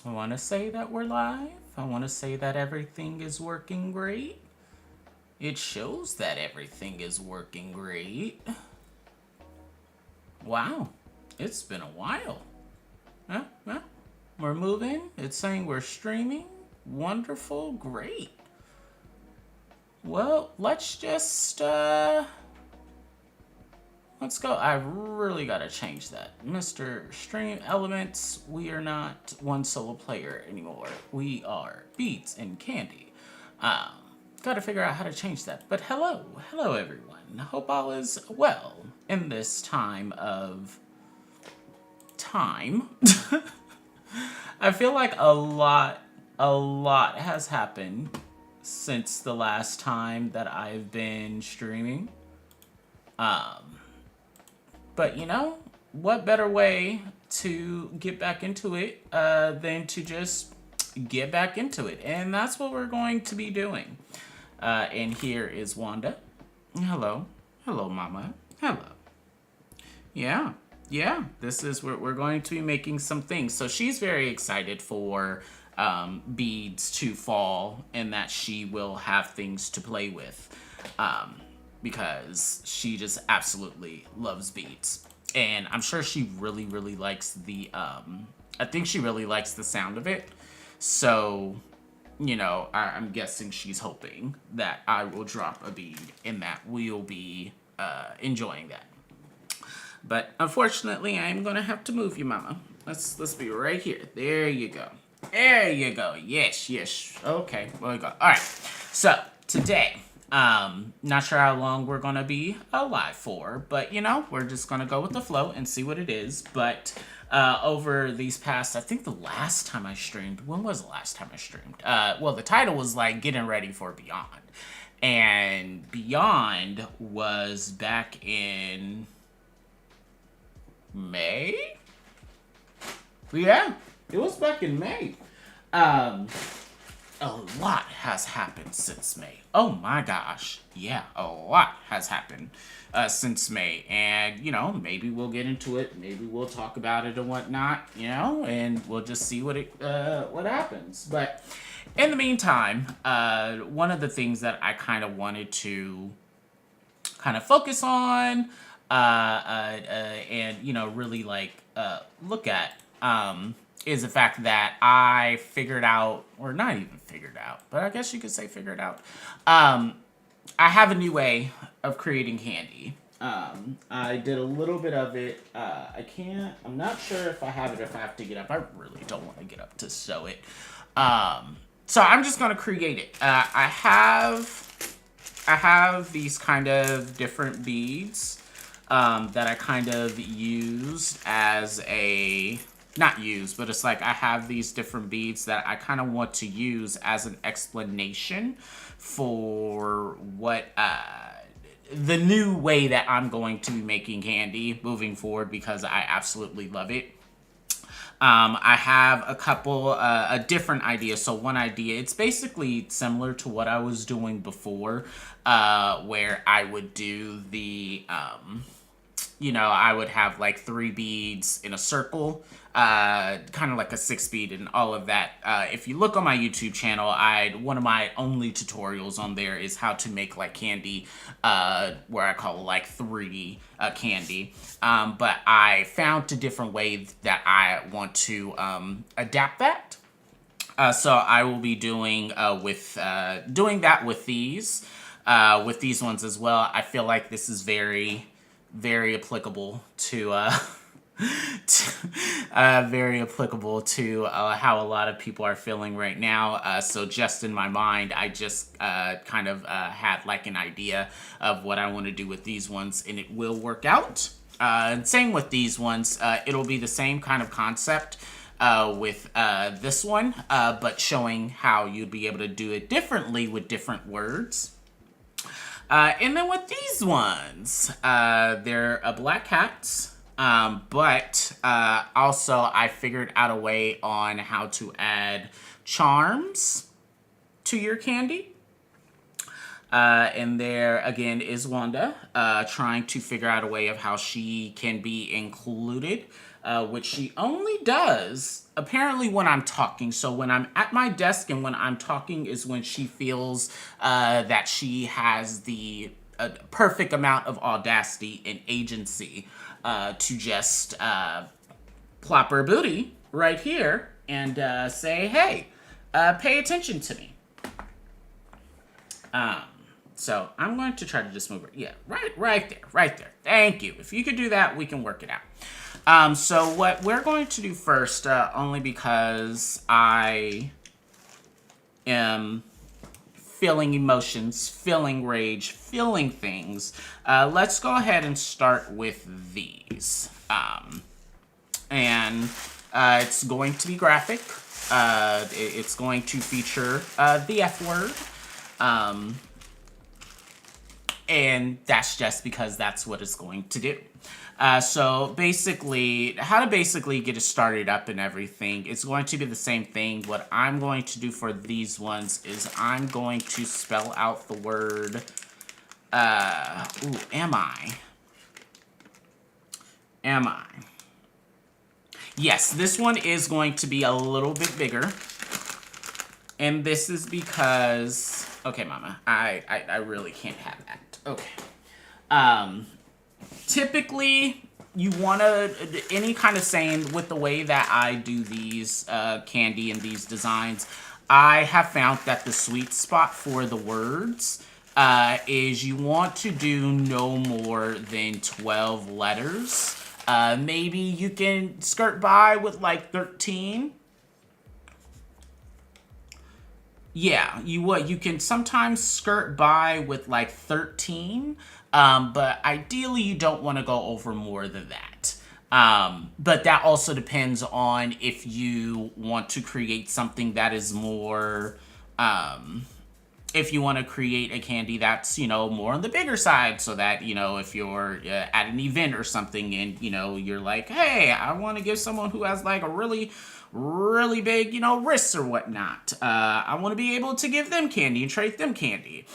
I want to say that we're live. I want to say that everything is working great. It shows that everything is working great. Wow, it's been a while. Huh? We're moving. It's saying we're streaming. Wonderful, great. Well, let's just, let's go. I really gotta change that. Mr. Stream Elements, we are not one solo player anymore. We are Beats and Candy. Gotta figure out how to change that. But hello everyone. Hope all is well in this time of time. I feel like a lot has happened since the last time that I've been streaming. But you know, what better way to get back into it than to just get back into it? And that's what we're going to be doing. And here is Wanda. Hello. Hello, Mama. Hello. Yeah. This is where we're going to be making some things. So she's very excited for beads to fall and that she will have things to play with. Because she just absolutely loves beads. And I'm sure she really likes the, I think she really likes the sound of it. So, you know, I'm guessing she's hoping that I will drop a bead and that we'll be enjoying that. But unfortunately, I'm going to have to move you, Mama. Let's be right here. There you go. There you go. Yes. Okay, well, we go. All right, so today... not sure how long we're gonna be alive for, but you know, we're just gonna go with the flow and see what it is. But over these past, I think the last time I streamed, when was the last time I streamed? Well, the title was like Getting Ready for Beyond, and Beyond was back in May. Yeah, it was back in May. A lot has happened since May. Oh my gosh. Yeah, a lot has happened since May. And, you know, maybe we'll get into it. Maybe we'll talk about it and whatnot, you know, and we'll just see what happens. But in the meantime, one of the things that I kind of wanted to kind of focus on and, you know, really like look at is the fact that I figured out, or not even figured out, but I guess you could say figured out. I have a new way of creating candy. I did a little bit of it. I'm not sure if I have it, if I have to get up. I really don't want to get up to sew it. So I'm just going to create it. I have these kind of different beads that I kind of used as a... Not use, but it's like I have these different beads that I kind of want to use as an explanation for what the new way that I'm going to be making candy moving forward, because I absolutely love it. I have a couple different ideas. So one idea, it's basically similar to what I was doing before, where I would do the you know, I would have like 3 beads in a circle, kind of like a 6 bead and all of that. If you look on my YouTube channel, one of my only tutorials on there is how to make like candy, where I call it like 3D candy. But I found a different way that I want to adapt that. So I will be doing doing that with these ones as well. I feel like this is very applicable to very applicable to how a lot of people are feeling right now. So just in my mind, I just kind of had like an idea of what I want to do with these ones, and it will work out. And same with these ones. It'll be the same kind of concept with this one, but showing how you'd be able to do it differently with different words. And then with these ones, they're black cats, but also I figured out a way on how to add charms to your candy. And there again is Wanda trying to figure out a way of how she can be included, which she only does apparently when I'm talking. So when I'm at my desk and when I'm talking is when she feels that she has the perfect amount of audacity and agency to just plop her booty right here and say, hey, pay attention to me. So I'm going to try to just move it. Yeah, right there. Thank you. If you could do that, we can work it out. So what we're going to do first, only because I am feeling emotions, feeling rage, feeling things, let's go ahead and start with these. And it's going to be graphic. It's going to feature the F word. And that's just because that's what it's going to do. So basically, how to basically get it started up and everything, it's going to be the same thing. What I'm going to do for these ones is I'm going to spell out the word, am I? Yes, this one is going to be a little bit bigger. And this is because, okay, mama, I really can't have that. Okay. Typically, you want to, any kind of saying with the way that I do these Kandi and these designs, I have found that the sweet spot for the words is you want to do no more than 12 letters. Maybe you can skirt by with like 13. Yeah, you can sometimes skirt by with like 13, but ideally you don't want to go over more than that. But that also depends on if you want to create something that is more, if you want to create a Kandi that's, more on the bigger side, so that, if you're at an event or something and, you're like, hey, I want to give someone who has like a really big, wrists or whatnot. I want to be able to give them Kandi and trade them Kandi.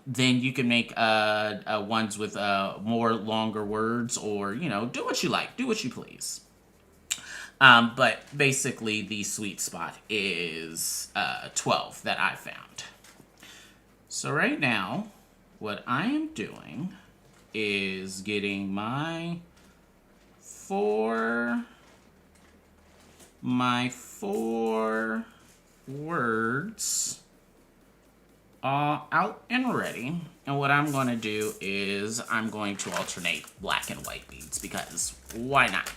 Then you can make ones with more longer words, or, do what you like, do what you please. But basically the sweet spot is 12 that I found. So right now, what I am doing is getting my four words all out and ready. And what I'm going to do is I'm going to alternate black and white beads, because why not,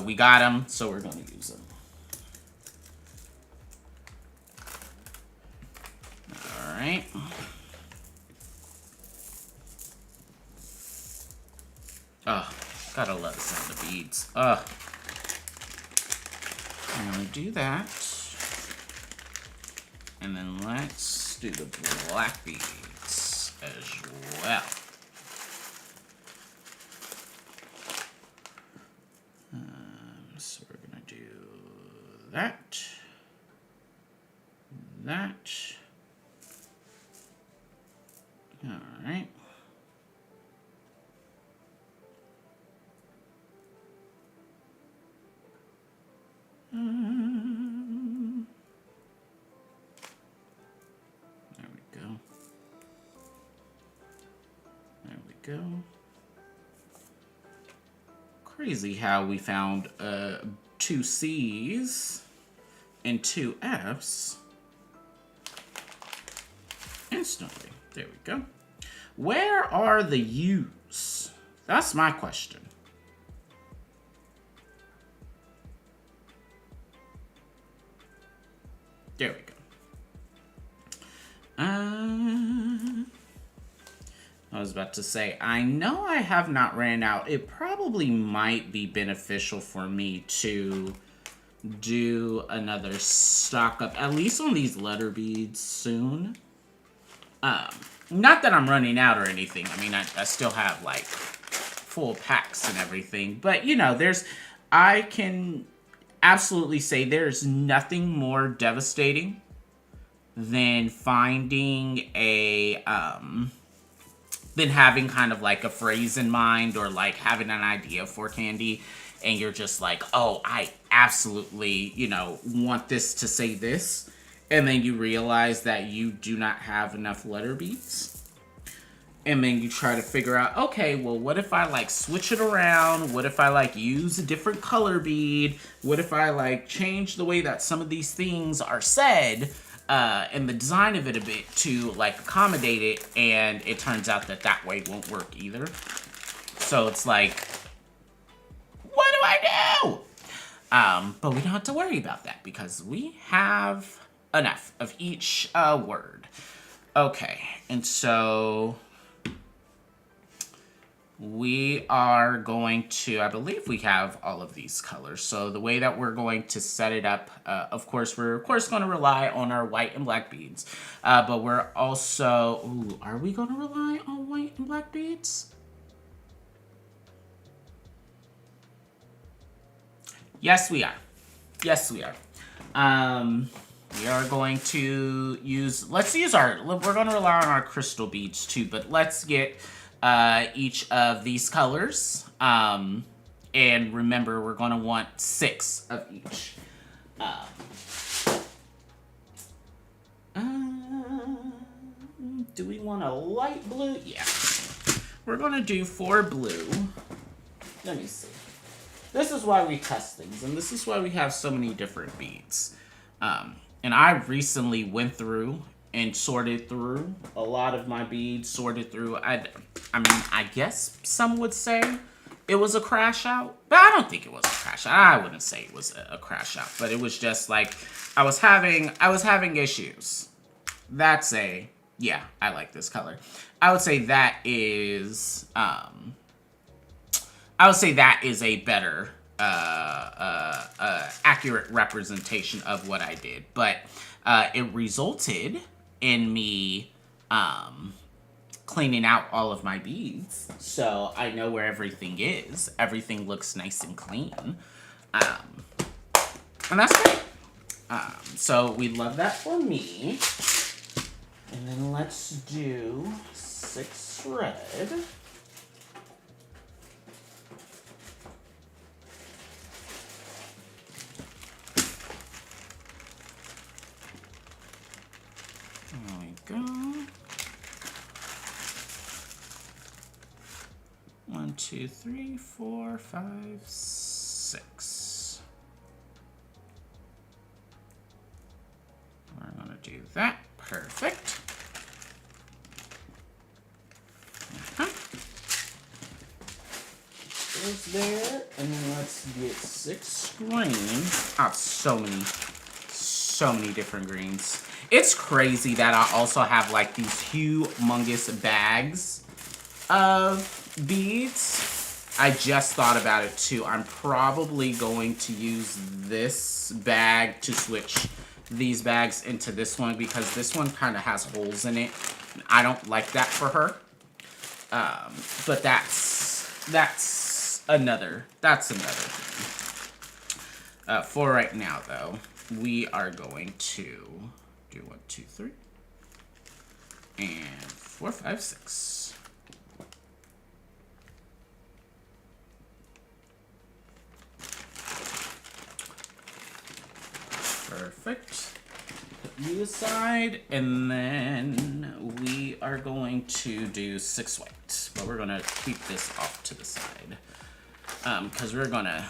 we got them, so we're going to use them. All right. Oh, gotta love the sound of beads. I'm gonna do that. And then let's do the black beads as well. So we're gonna do that. All right. There we go. There we go. Crazy how we found 2 C's and 2 F's instantly. There we go. Where are the U's? That's my question. There we go. I was about to say, I know I have not ran out. It probably might be beneficial for me to do another stock up, at least on these letter beads soon. Not that I'm running out or anything. I mean, I still have like full packs and everything. But, I can absolutely say there's nothing more devastating than finding a, than having kind of like a phrase in mind or like having an idea for Kandi and you're just like, oh, I absolutely, you know, want this to say this. And then you realize that you do not have enough letter beats. And then you try to figure out, okay, well, what if I like switch it around? What if I like use a different color bead? What if I like change the way that some of these things are said and the design of it a bit to like accommodate it? And it turns out that that way won't work either. So it's like, what do I do? But we don't have to worry about that because we have enough of each word. Okay, and so we are going to, I believe we have all of these colors. So the way that we're going to set it up, of course, we're going to rely on our white and black beads. But we're also, ooh, are we going to rely on white and black beads? Yes, we are. Yes, we are. We are going to use, we're going to rely on our crystal beads too, but let's get each of these colors. And remember, we're going to want 6 of each. Do we want a light blue? Yeah. We're going to do 4 blue. Let me see. This is why we test things, and this is why we have so many different beads. And I recently went through and sorted through a lot of my beads, sorted through. I mean, I guess some would say it was a crash out, but I don't think it was a crash out. I wouldn't say it was a crash out, but it was just like I was having issues. That's a, yeah, I like this color. I would say that is a better accurate representation of what I did, but it resulted in me cleaning out all of my beads, so I know where everything is. Everything looks nice and clean, and that's great. So we love that for me. And then let's do 6 red. There we go. 1, 2, 3, 4, 5, 6. We're gonna do that. Perfect. Goes there, and then let's get 6 green. Oh, so many different greens. It's crazy that I also have like these humongous bags of beads. I just thought about it too. I'm probably going to use this bag to switch these bags into this one because this one kind of has holes in it. I don't like that for her. But that's another thing. For right now though, we are going to do 1, 2, 3, and 4, 5, 6. Perfect. Put you aside, and then we are going to do 6 white, but we're gonna keep this off to the side because we're gonna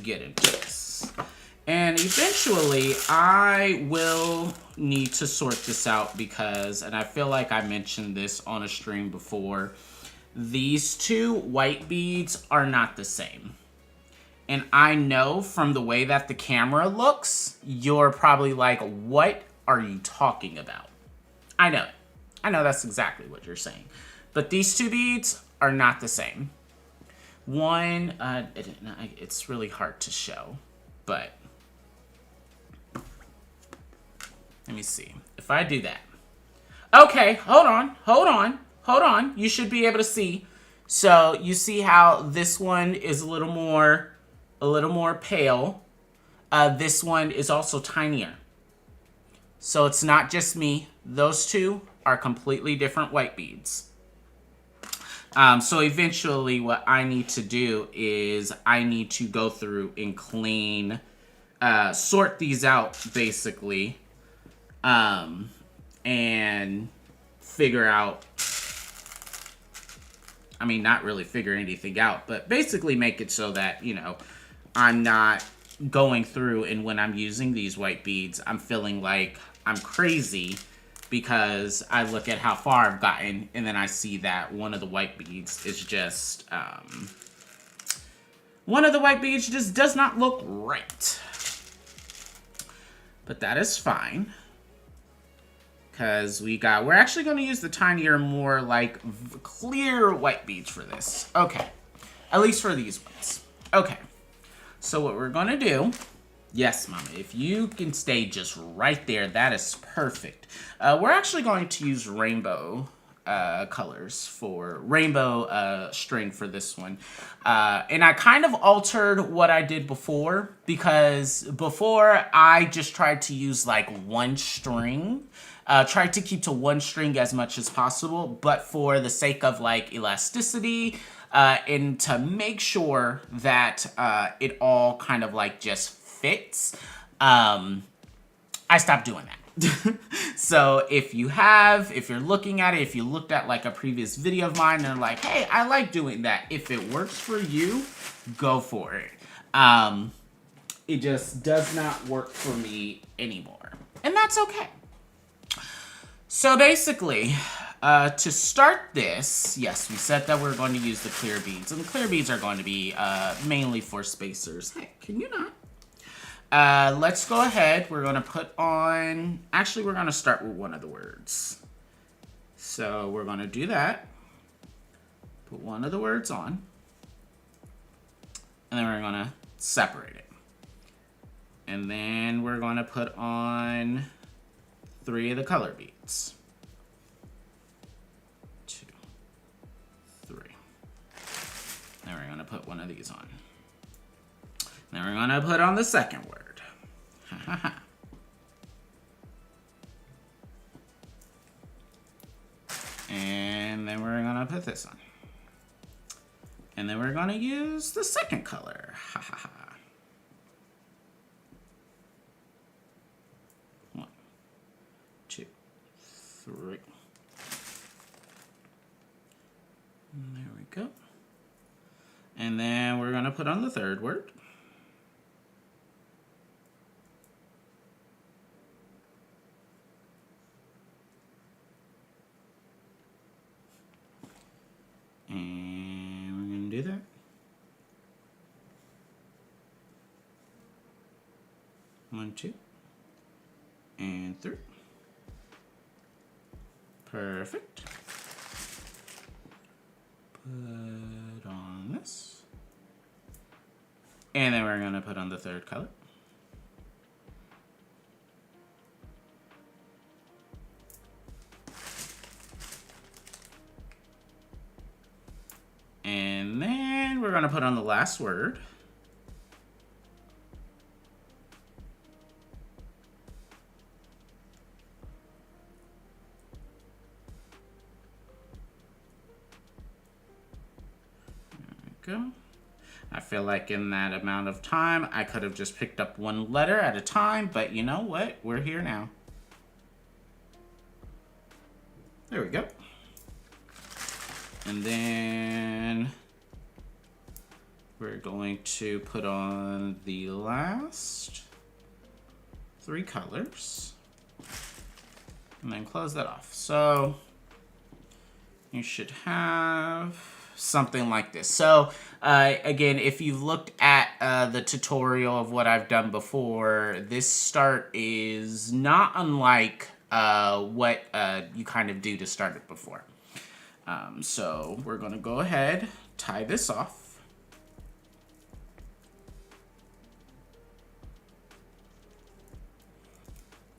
get into this. And eventually, I will need to sort this out because, and I feel like I mentioned this on a stream before, these 2 white beads are not the same. And I know from the way that the camera looks, you're probably like, what are you talking about? I know. I know that's exactly what you're saying. But these 2 beads are not the same. One, it's really hard to show, but let me see. If I do that. Okay, hold on. You should be able to see. So you see how this one is a little more pale. This one is also tinier. So it's not just me. Those two are completely different white beads. So eventually what I need to do is I need to go through and clean, sort these out basically, and figure out, I mean, not really figure anything out, but basically make it so that, you know, I'm not going through and when I'm using these white beads, I'm feeling like I'm crazy because I look at how far I've gotten and then I see that one of the white beads is just, one of the white beads just does not look right. But that is fine. Because we're actually going to use the tinier, more like clear white beads for this. Okay. At least for these ones. Okay. So what we're going to do, yes, Mama, if you can stay just right there, that is perfect. We're actually going to use rainbow colors for rainbow string for this one. And I kind of altered what I did before because before I just tried to use like one string. Tried to keep to one string as much as possible, but for the sake of like elasticity and to make sure that it all kind of like just fits, I stopped doing that. So if you're looking at it, if you looked at like a previous video of mine and they're like, hey, I like doing that. If it works for you, go for it. It just does not work for me anymore. And that's okay. So basically, to start this, yes, we said that we're going to use the clear beads. And the clear beads are going to be mainly for spacers. Hey, can you not? Let's go ahead. We're going to put on... Actually, we're going to start with one of the words. So we're going to do that. Put one of the words on. And then we're going to separate it. And then we're going to put on 3 of the color beads. 2, 3. Then we're going to put one of these on. Then we're going to put on the second word. Ha ha ha. And then we're going to put this on. And then we're going to use the second color. Ha ha ha. 1, 2, 3. And there we go. And then we're going to put on the third word. And we're going to do that. 1, 2, and 3. Perfect. Put on this. And then we're going to put on the third color. And then we're going to put on the last word. There we go. I feel like in that amount of time, I could have just picked up one letter at a time, but you know what? We're here now. There we go. And then we're going to put on the last 3 colors and then close that off. So you should have something like this. So again, if you've looked at the tutorial of what I've done before, this start is not unlike what you kind of do to start it before. So we're going to go ahead, tie this off.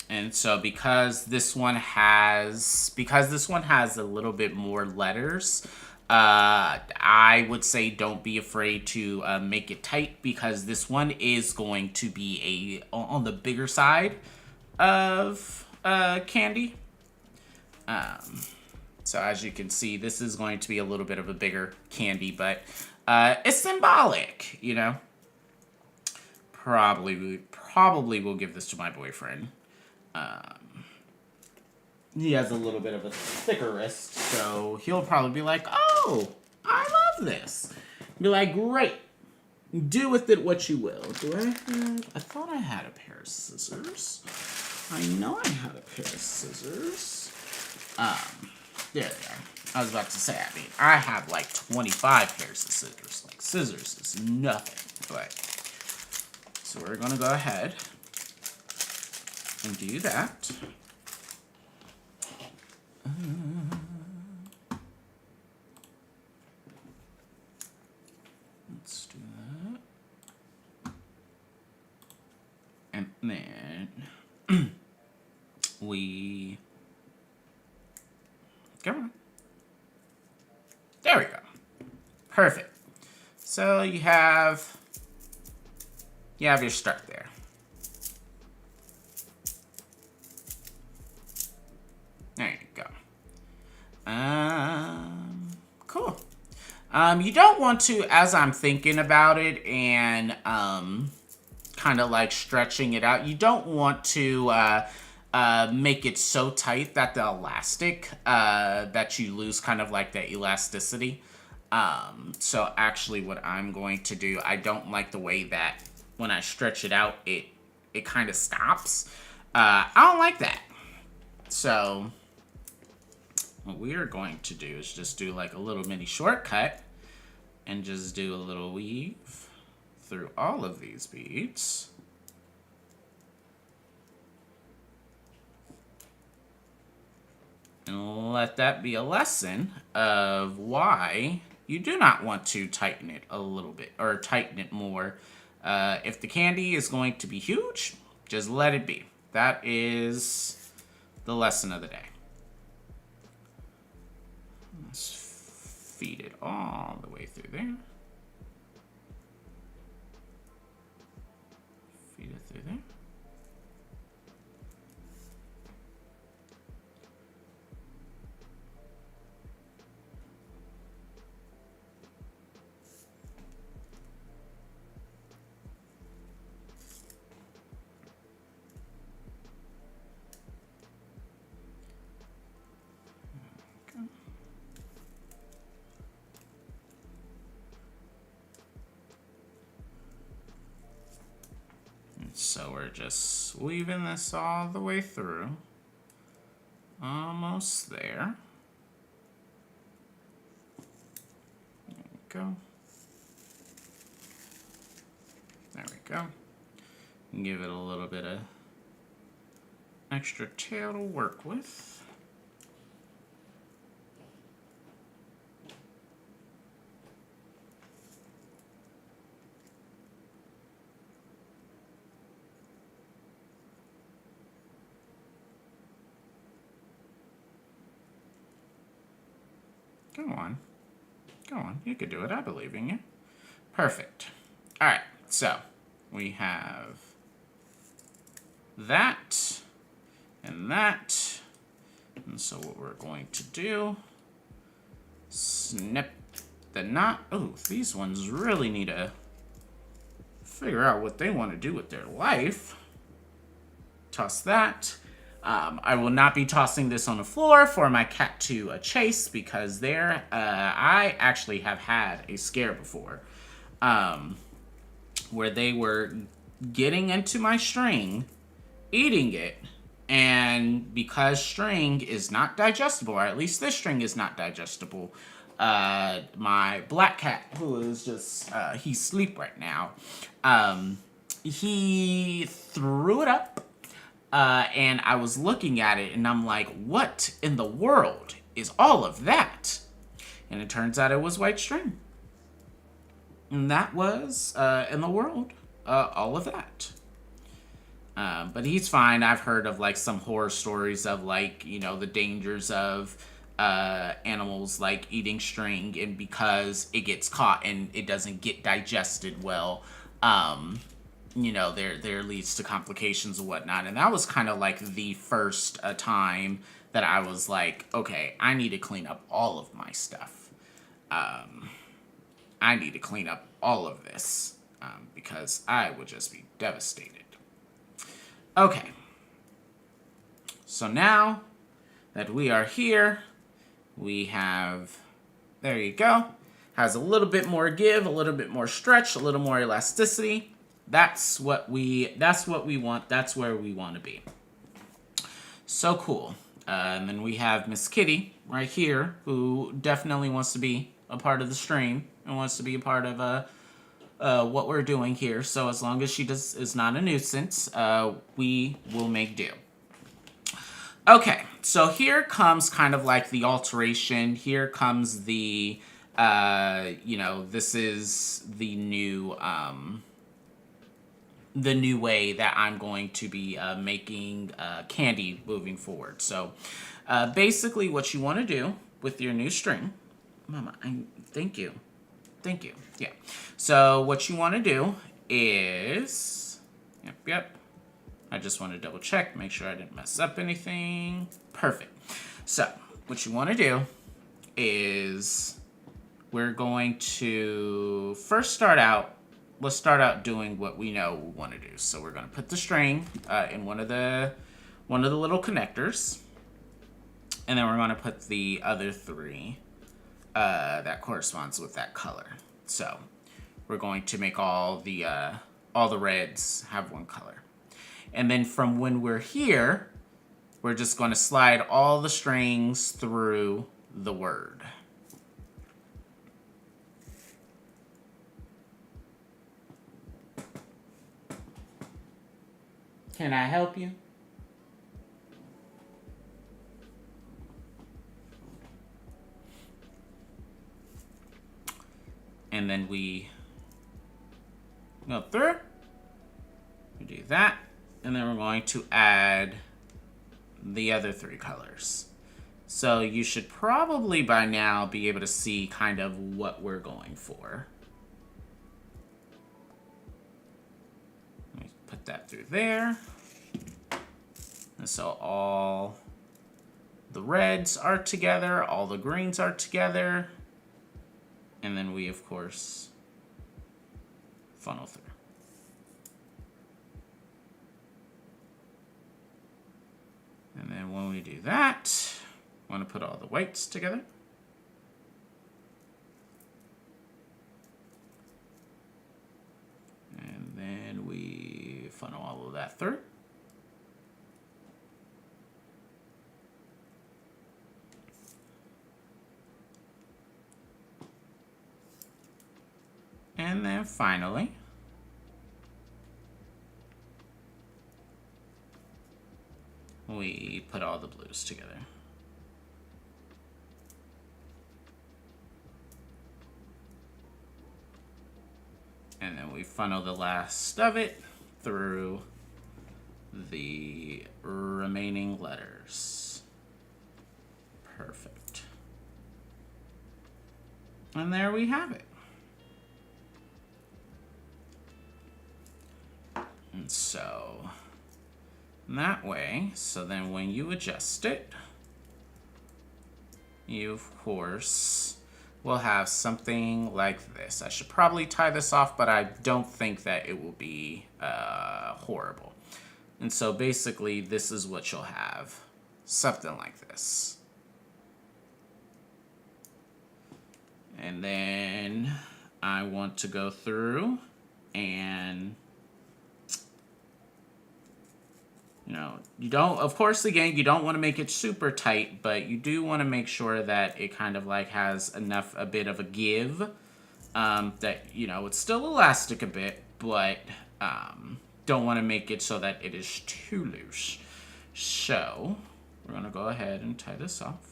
And so because this one has a little bit more letters, I would say don't be afraid to make it tight, because this one is going to be on the bigger side of candy. So as you can see, this is going to be a little bit of a bigger candy, but it's symbolic, you know. Probably will give this to my boyfriend. He has a little bit of a thicker wrist, so he'll probably be like, "Oh, I love this." Be like, "Great, do with it what you will." Do I have? I thought I had a pair of scissors. I know I had a pair of scissors. There they are. I was about to say, I mean, I have like 25 pairs of scissors. Like, scissors is nothing. But, so we're going to go ahead and do that. Let's do that. And then we... Come on. There we go. Perfect. So you have your start there. There you go. Cool. You don't want to, as I'm thinking about it and kind of like stretching it out, you don't want to make it so tight that the elastic, that you lose kind of like the elasticity. So actually what I'm going to do, I don't like the way that when I stretch it out, it kind of stops. I don't like that. So what we are going to do is just do like a little mini shortcut and just do a little weave through all of these beads. And let that be a lesson of why you do not want to tighten it a little bit or tighten it more. If the candy is going to be huge, just let it be. That is the lesson of the day. Let's feed it all the way through there. Feed it through there. So we're just weaving this all the way through. Almost there. There we go. There we go. Give it a little bit of extra tail to work with. Go on. Go on. You could do it. I believe in you. Perfect. All right. So we have that and that. And so what we're going to do, snip the knot. Oh, these ones really need to figure out what they want to do with their life. Toss that. I will not be tossing this on the floor for my cat to chase because there, I actually have had a scare before where they were getting into my string, eating it, and because string is not digestible, or at least this string is not digestible, my black cat, who is just, he's asleep right now, he threw it up. And I was looking at it and I'm like, what in the world is all of that? And it turns out it was white string. And that was, in the world, all of that. But he's fine. I've heard of like some horror stories of like, you know, the dangers of animals like eating string, and because it gets caught and it doesn't get digested well, you know, there leads to complications and whatnot. And that was kind of like the first time that I was like, okay, I need to clean up all of my stuff. I need to clean up all of this because I would just be devastated. Okay. So now that we are here, we have, there you go. Has a little bit more give, a little bit more stretch, a little more elasticity. That's what we want. That's where we want to be. So cool. And then we have Miss Kitty right here, who definitely wants to be a part of the stream and wants to be a part of what we're doing here. So as long as she is not a nuisance, we will make do. Okay, so here comes kind of like the alteration. Here comes the, you know, this is the new way that I'm going to be making Kandi moving forward. So basically what you want to do with your new string, Mama, thank you. Thank you. Yeah. So what you want to do is, yep. I just want to double check, make sure I didn't mess up anything. Perfect. So what you want to do is we're going to first start out, let's start out doing what we know we want to do. So we're going to put the string in one of the little connectors, and then we're going to put the other three that corresponds with that color. So we're going to make all the reds have one color. And then from when we're here, we're just going to slide all the strings through the word. Can I help you? And then we go through. We do that. And then we're going to add the other three colors. So you should probably by now be able to see kind of what we're going for. Let me put that through there. And so all the reds are together, all the greens are together. And then we, of course, funnel through. And then when we do that, we want to put all the whites together. And then we funnel all of that through. And then finally, we put all the blues together. And then we funnel the last of it through the remaining letters. Perfect. And there we have it. And so that way, so then when you adjust it, you of course will have something like this. I should probably tie this off, but I don't think that it will be horrible. And so basically this is what you'll have. Something like this. And then I want to go through and you don't, of course, again, you don't want to make it super tight, but you do want to make sure that it kind of like has enough, a bit of a give, that, it's still elastic a bit, but don't want to make it so that it is too loose. So we're going to go ahead and tie this off.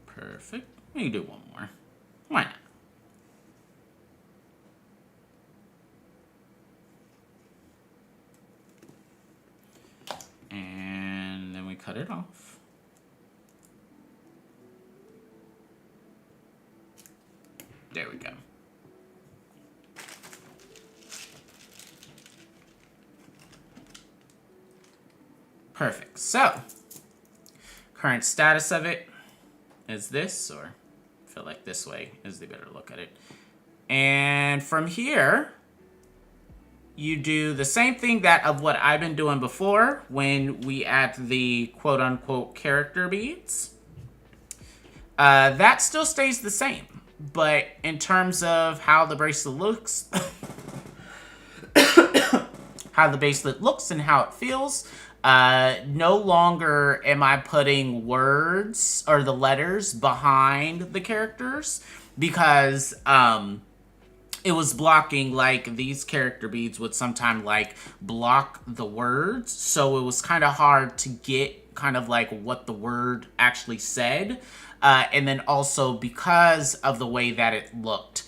Perfect. We can do one more. Why not? it off. There we go. Perfect. So, current status of it is this, or I feel like this way is the better look at it. And from here, you do the same thing that of what I've been doing before when we add the quote-unquote character beads. That still stays the same. But in terms of how the bracelet looks, how the bracelet looks and how it feels, no longer am I putting words or the letters behind the characters because it was blocking, like, these character beads would sometimes, like, block the words. So it was kind of hard to get kind of, like, what the word actually said. And then also because of the way that it looked,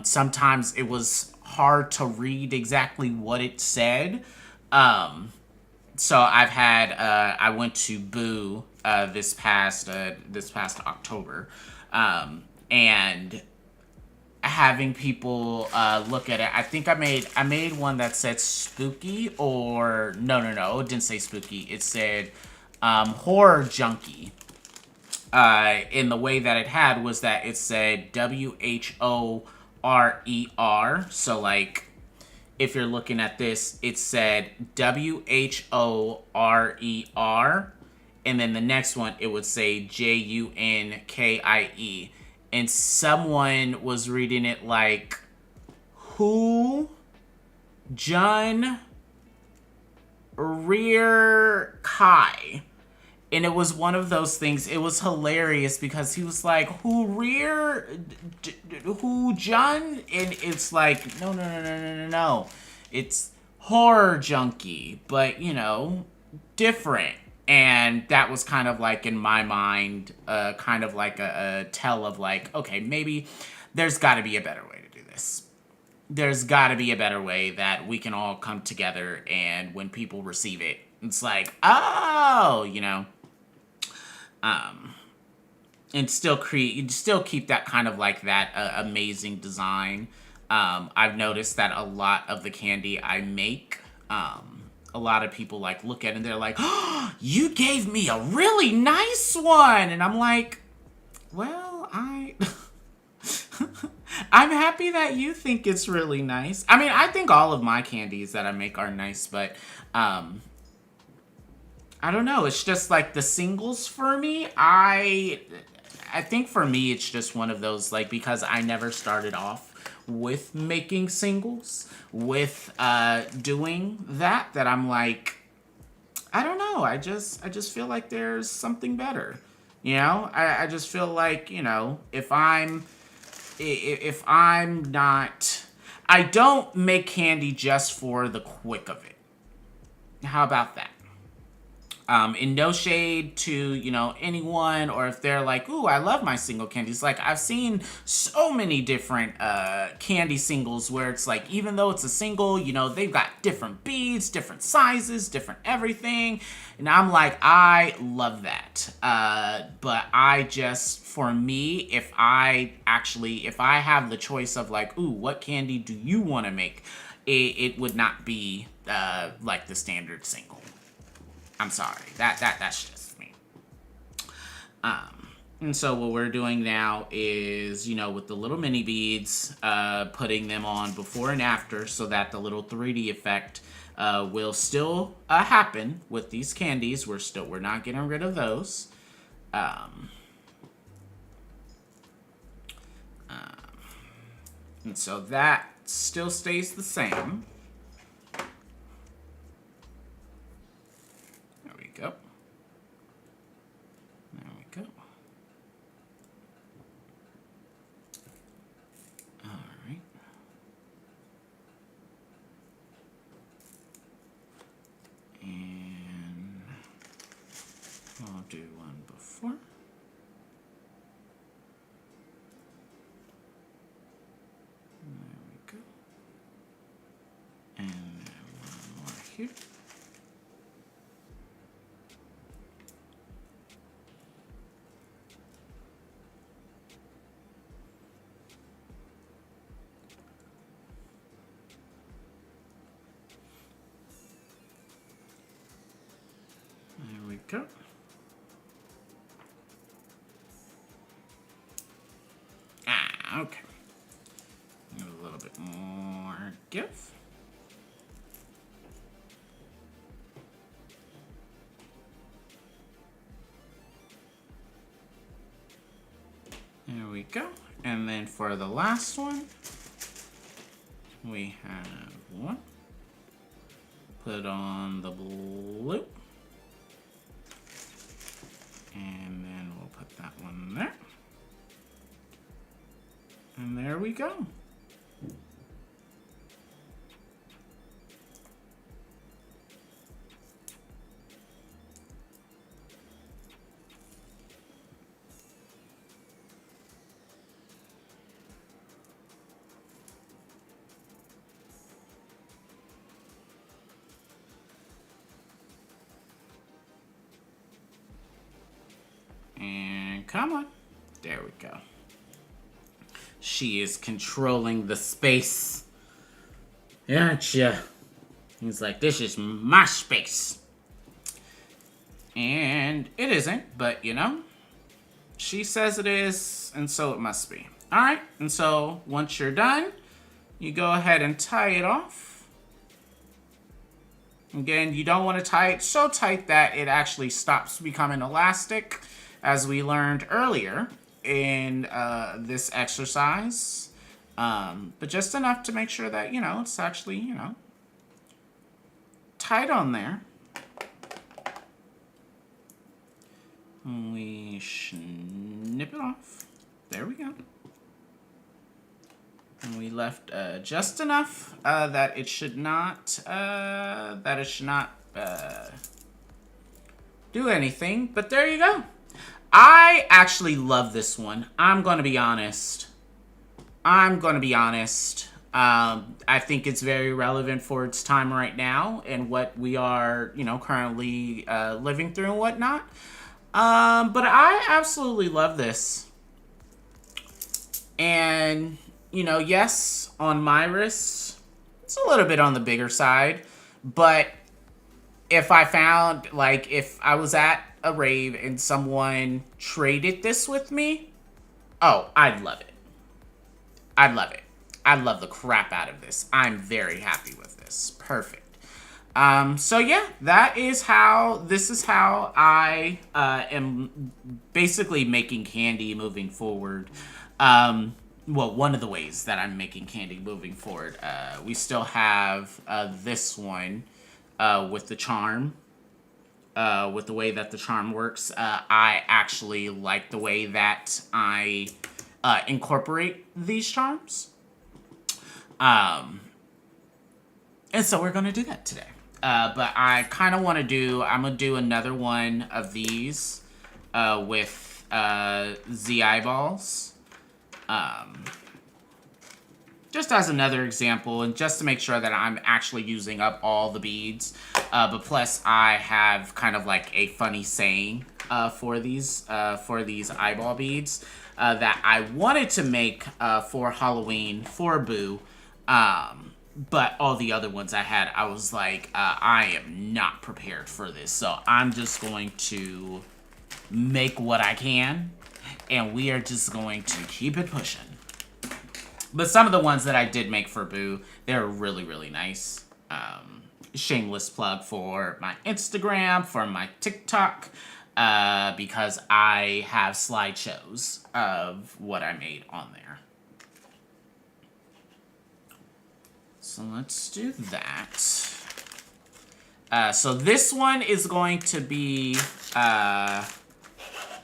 sometimes it was hard to read exactly what it said. So I've had, I went to Boo this past October, and having people look at it. I think I made one that said spooky, or no, it didn't say spooky. It said horror junkie. And the way that it had was that it said WHORER. So like, if you're looking at this, it said WHORER, and then the next one it would say JUNKIE. And someone was reading it like, who, Jun, Rear, Kai. And it was one of those things, it was hilarious because he was like, who, Rear, who, Jun? And it's like, no. It's horror junkie, but, you know, different. And that was kind of like, in my mind, kind of like a tell of like, okay, maybe there's got to be a better way to do this. There's got to be a better way that we can all come together, and when people receive it, it's like, oh, you know, and still keep that kind of like that amazing design. I've noticed that a lot of the candy I make, a lot of people like look at it and they're like, oh, you gave me a really nice one. And I'm like, well, I'm happy that you think it's really nice. I mean, I think all of my candies that I make are nice, but I don't know. It's just like the singles for me. I think for me, it's just one of those, like, because I never started off with making singles, with doing that I'm like, I don't know. I just feel like there's something better. You know, I just feel like, you know, if I'm not, I don't make candy just for the quick of it. How about that? In no shade to, you know, anyone, or if they're like, ooh, I love my single candies. Like, I've seen so many different candy singles where it's like, even though it's a single, you know, they've got different beads, different sizes, different everything. And I'm like, I love that. But I just, for me, if I have the choice of like, ooh, what candy do you want to make? It would not be like the standard single. I'm sorry. That's just me. And so what we're doing now is, you know, with the little mini beads, putting them on before and after so that the little 3D effect will still happen with these candies. We're not getting rid of those. And so that still stays the same. Go. There we go. All right. And I'll do one before. There we go. And then one more here. go. Okay. A little bit more give. There we go. And then for the last one, we have one. Put on the blue. And then we'll put that one there. And there we go. And come on. There we go. She is controlling the space. Gotcha. He's like, this is my space. And it isn't, but you know, she says it is, and so it must be. All right, and so once you're done, you go ahead and tie it off. Again, you don't want to tie it so tight that it actually stops becoming elastic, as we learned earlier in this exercise. But just enough to make sure that, you know, it's actually, you know, tight on there. We snip it off. There we go. And we left just enough that it should not do anything. But there you go. I actually love this one. I'm gonna be honest. I think it's very relevant for its time right now and what we are, you know, currently living through and whatnot. But I absolutely love this. And, you know, yes, on my wrist, it's a little bit on the bigger side. But if I found, like, if I was at a rave and someone traded this with me, oh, I'd love it. I'd love it. I'd love the crap out of this. I'm very happy with this. Perfect. So yeah, this is how I am basically making Kandi moving forward. Well, one of the ways that I'm making Kandi moving forward. We still have this one with the charm. With the way that the charm works. I actually like the way that I incorporate these charms. And so we're going to do that today. But I kind of want to I'm going to do another one of these with Z eyeballs. Just as another example, and just to make sure that I'm actually using up all the beads. But plus, I have kind of like a funny saying for these eyeball beads that I wanted to make for Halloween for Boo. But all the other ones I had, I was like, I am not prepared for this. So I'm just going to make what I can, and we are just going to keep it pushing. But some of the ones that I did make for Boo, they're really, really nice. Shameless plug for my Instagram, for my TikTok, because I have slideshows of what I made on there. So let's do that. So this one is going to be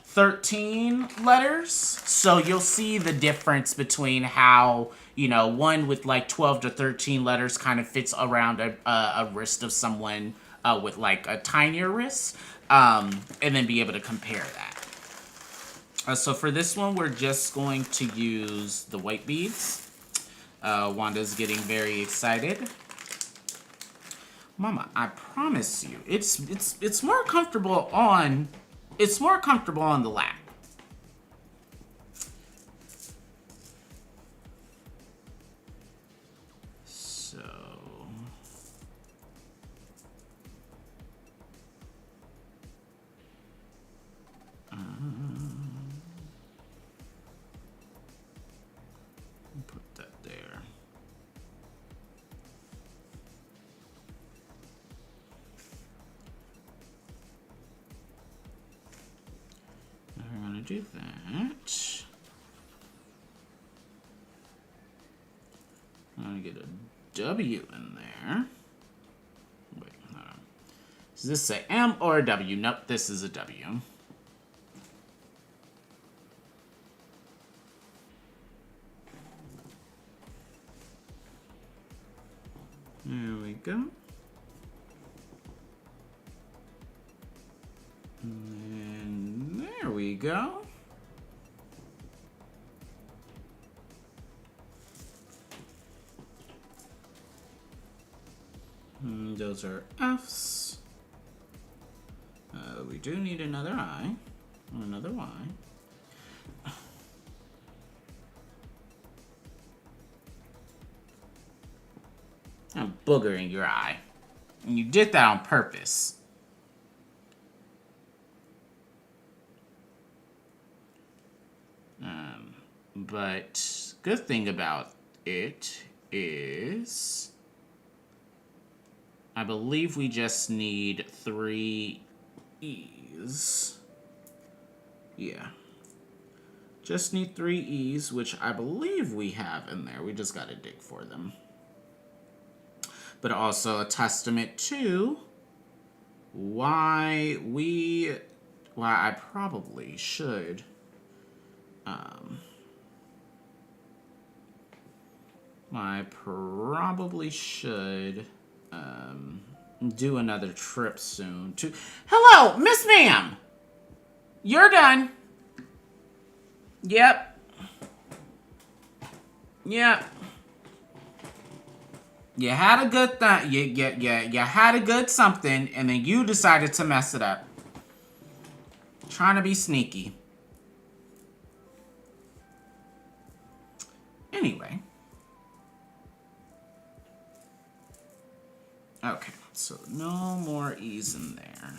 13 letters. So you'll see the difference between how, you know, one with like 12 to 13 letters kind of fits around a wrist of someone with like a tinier wrist, and then be able to compare that. So for this one, we're just going to use the white beads. Wanda's getting very excited. Mama, I promise you, it's more comfortable on the lap. So do that. I'm gonna get a W in there. Wait, hold on. Is this a M or a W? Nope, this is a W. There we go. And there we go. And those are F's. We do need another I, or another Y. I'm boogering your eye. And you did that on purpose. But good thing about it is I believe we just need 3 E's. Yeah. Just need 3 E's, which I believe we have in there. We just gotta dig for them. But also a testament to why I probably should do another trip soon to... Hello, Miss Ma'am! You're done. Yep. Yep. You had a good you had a good something, and then you decided to mess it up. Trying to be sneaky. Anyway. Okay, so no more E's in there.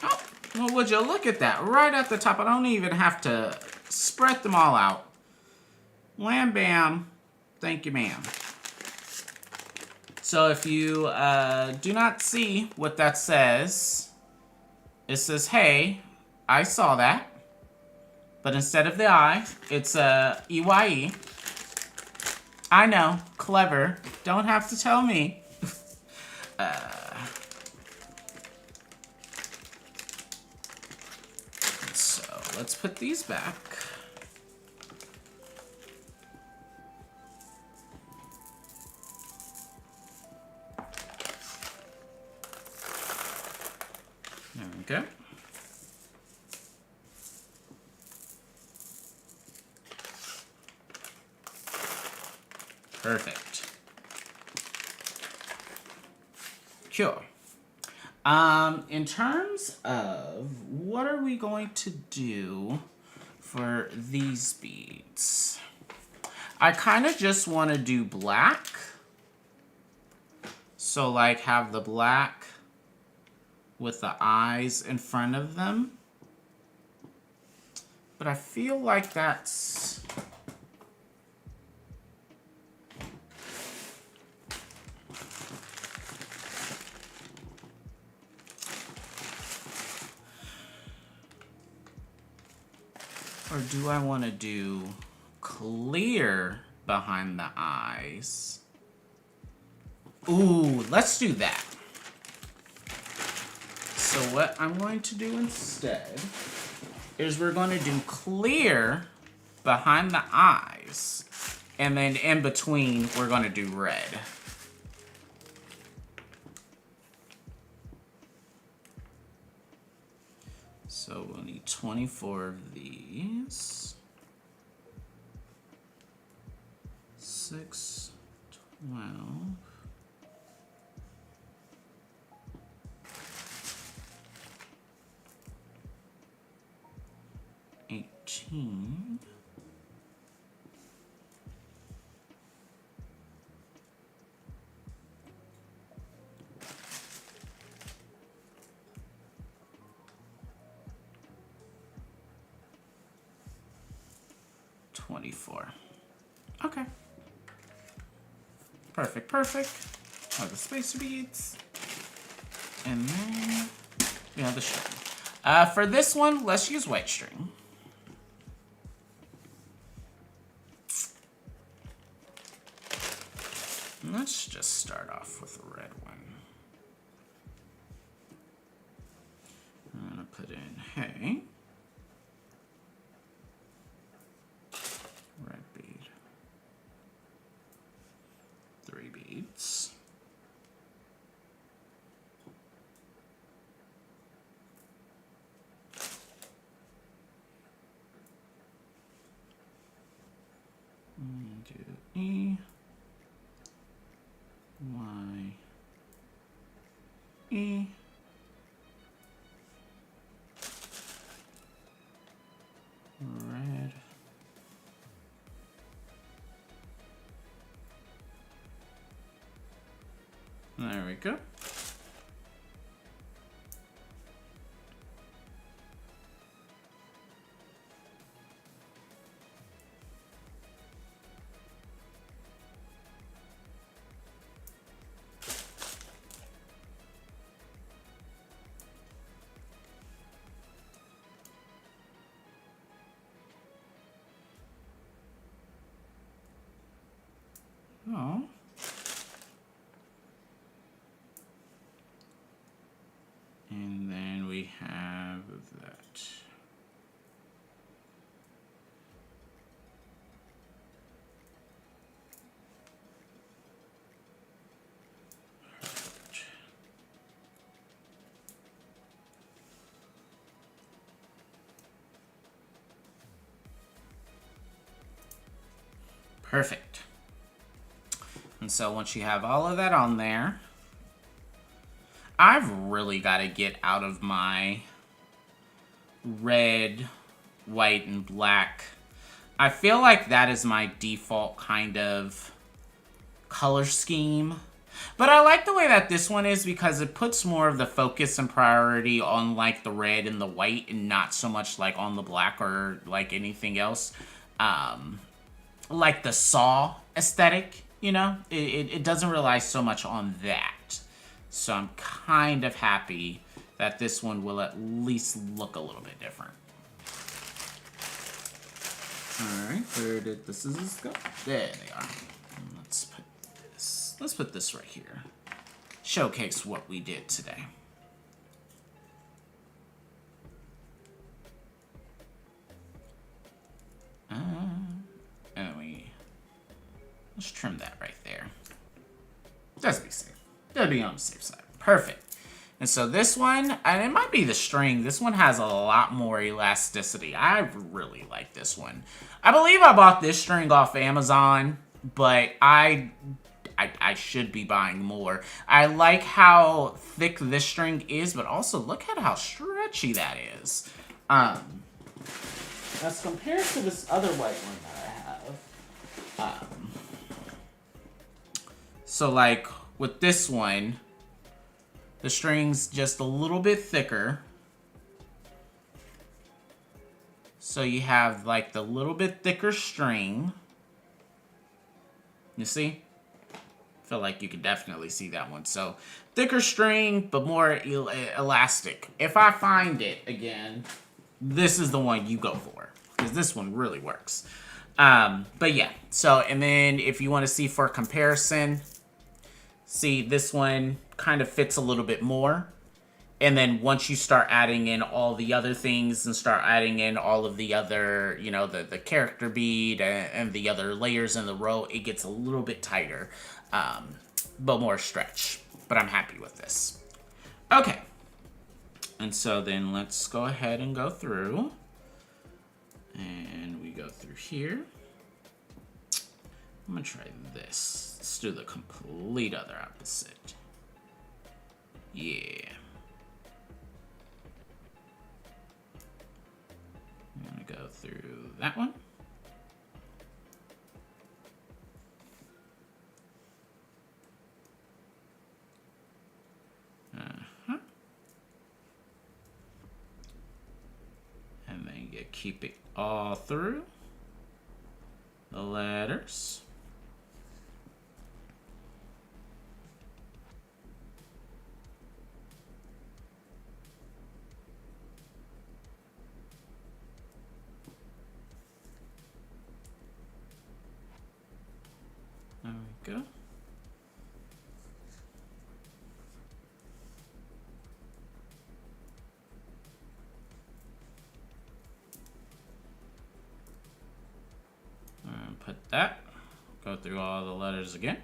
Oh, well, would you look at that? Right at the top. I don't even have to spread them all out. Wham, bam. Thank you, ma'am. So if you do not see what that says, it says, hey, I saw that. But instead of the I, it's EYE. I know, clever. Don't have to tell me. So let's put these back. There we go. Perfect. Cool. In terms of what are we going to do for these beads? I kind of just want to do black. So like have the black with the eyes in front of them. But I feel like that's... Or do I want to do clear behind the eyes? Ooh, let's do that. So what I'm going to do instead is we're going to do clear behind the eyes. And then in between, we're going to do red. So we'll need 24 of these. 6, 12. 18. 24. Okay. Perfect, perfect. Oh, the spacer beads. And then we have the string. For this one, let's use white string. Let's just start off with a red one. I'm gonna put in hay. Red bead. 3 beads. Do E. Y. E. Red. There we go. Oh. And then we have that. Perfect. And so once you have all of that on there, I've really got to get out of my red, white, and black. I feel like that is my default kind of color scheme. But I like the way that this one is because it puts more of the focus and priority on like the red and the white and not so much like on the black or like anything else. Like the Saw aesthetic, you know? It doesn't rely so much on that. So I'm kind of happy that this one will at least look a little bit different. Alright, where did the scissors go? There they are. Let's put this. Let's put this right here. Showcase what we did today. And let's trim that right there. Just be safe. Gotta be on the safe side. Perfect. And so this one, and it might be the string, this one has a lot more elasticity. I really like this one. I believe I bought this string off Amazon, but I should be buying more. I like how thick this string is, but also look at how stretchy that is. As compared to this other white one that I have. So like with this one, the string's just a little bit thicker. So you have like the little bit thicker string. You see? I feel like you can definitely see that one. So thicker string, but more elastic. If I find it again, this is the one you go for. Because this one really works. But yeah. So, and then if you want to see for comparison, see this one kind of fits a little bit more. And then once you start adding in all the other things and start adding in all of the other, you know, the character bead and the other layers in the row, it gets a little bit tighter, but more stretch. But I'm happy with this. Okay. And so then let's go ahead and go through. And we go through here. I'm going to try this. Let's do the complete other opposite. Yeah. I'm going to go through that one. And then you keep it all through. the letters. There we go. And put that. Go through all the letters again.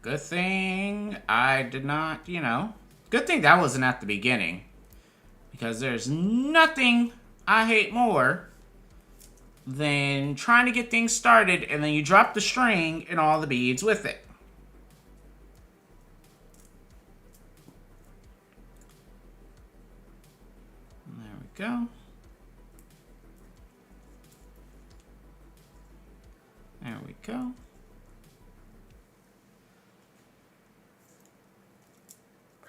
Good thing I did not, good thing that wasn't at the beginning. Because there's nothing I hate more than trying to get things started and then you drop the string and all the beads with it. And there we go. There we go.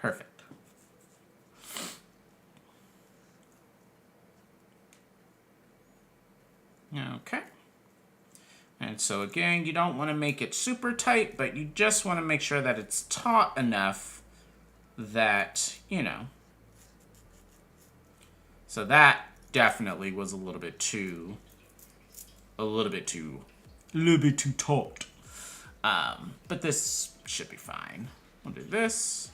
Perfect. Okay. And so again, you don't want to make it super tight, but you just want to make sure that it's taut enough that, So that definitely was a little bit too taut. But this should be fine. We'll do this.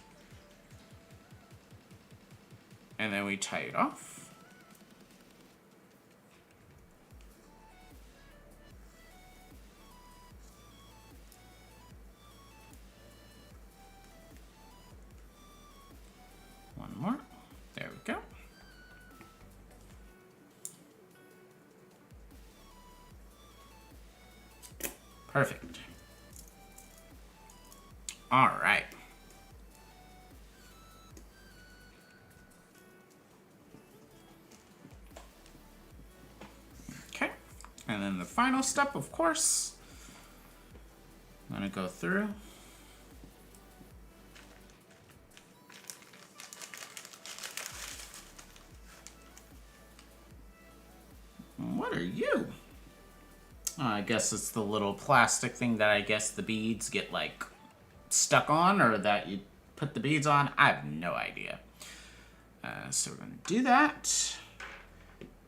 And then we tie it off. One more. There we go. Perfect. All right. Okay. And then the final step, of course, I'm going to go through. What are you? I guess it's the little plastic thing that I guess the beads get like stuck on, or that you put the beads on. I have no idea. So we're going to do that.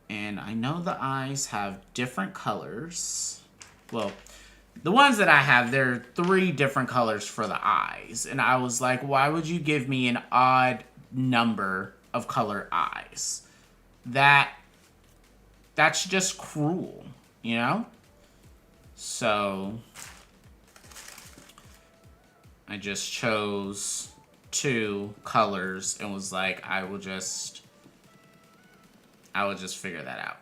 And I know the eyes have different colors. Well, the ones that I have, there are 3 different colors for the eyes. And I was like, why would you give me an odd number of color eyes? That's just cruel, So I just chose 2 colors and was like, I will just figure that out.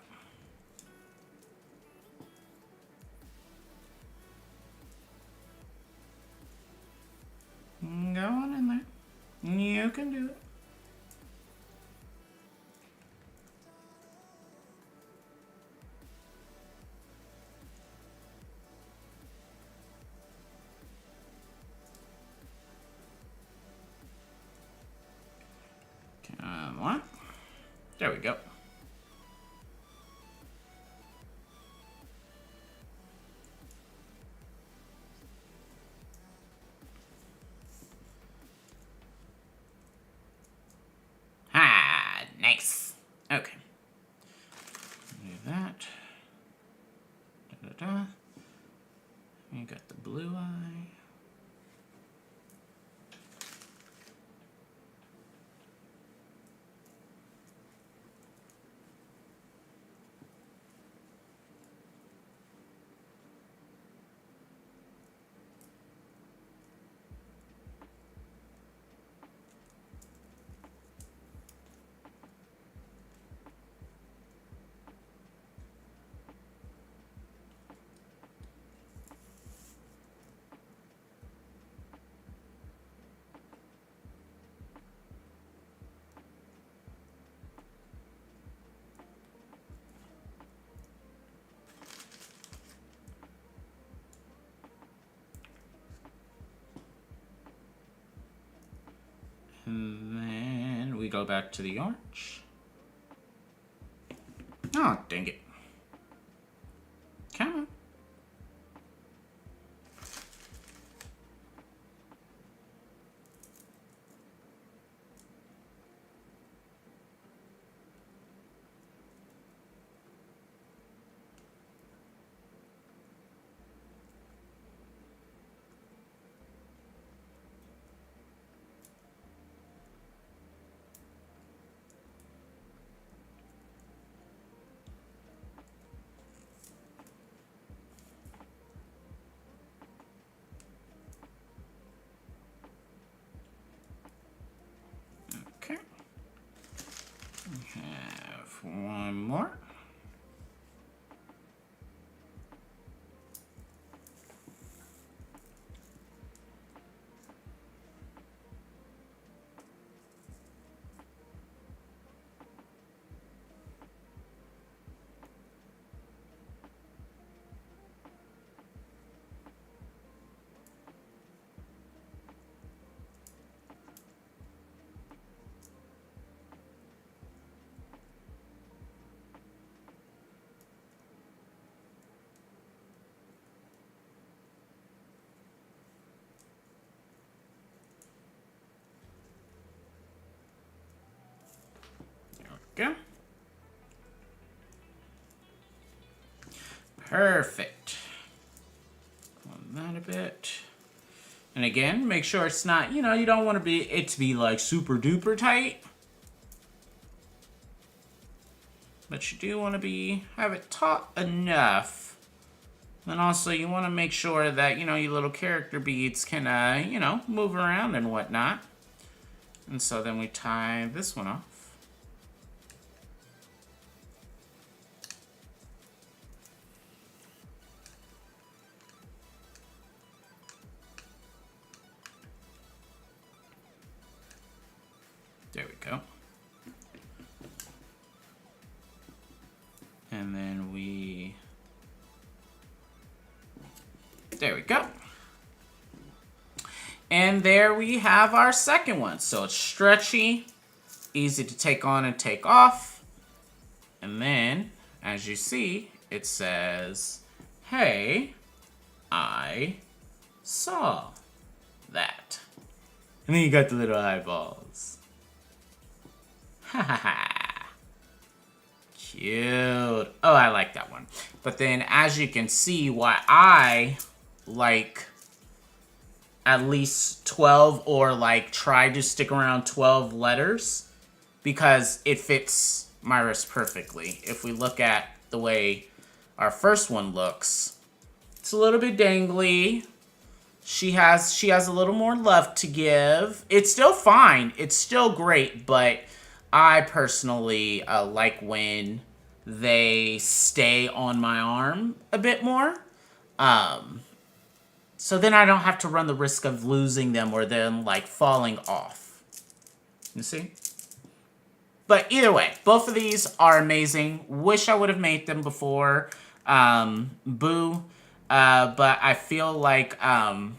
Go on in there. You can do it. Come on. There we go. Nice. Okay. Do that. Da-da-da. You got the blue eye. And then we go back to the orange. Oh, dang it. Come on. Okay. We have one more. There we go. Perfect. On that a bit. And again, make sure it's not, you know, you don't want it to be like super duper tight. But you do want to have it taut enough. And also you want to make sure that, you know, your little character beads can, you know, move around and whatnot. And so then we tie this one off. There we go. And then there we go. And there we have our second one. So it's stretchy, easy to take on and take off. And then, as you see, it says, hey, I saw that. And then you got the little eyeballs. Ha ha ha. Cute. Oh, I like that one. But then, as you can see, why I like at least 12 or like try to stick around 12 letters, because it fits my wrist perfectly. If we look at the way our first one looks, it's a little bit dangly. She has a little more love to give. It's still fine. It's still great, but I personally like when they stay on my arm a bit more. So then I don't have to run the risk of losing them or them like falling off. You see? But either way, both of these are amazing. Wish I would have made them before. Boo. But I feel like I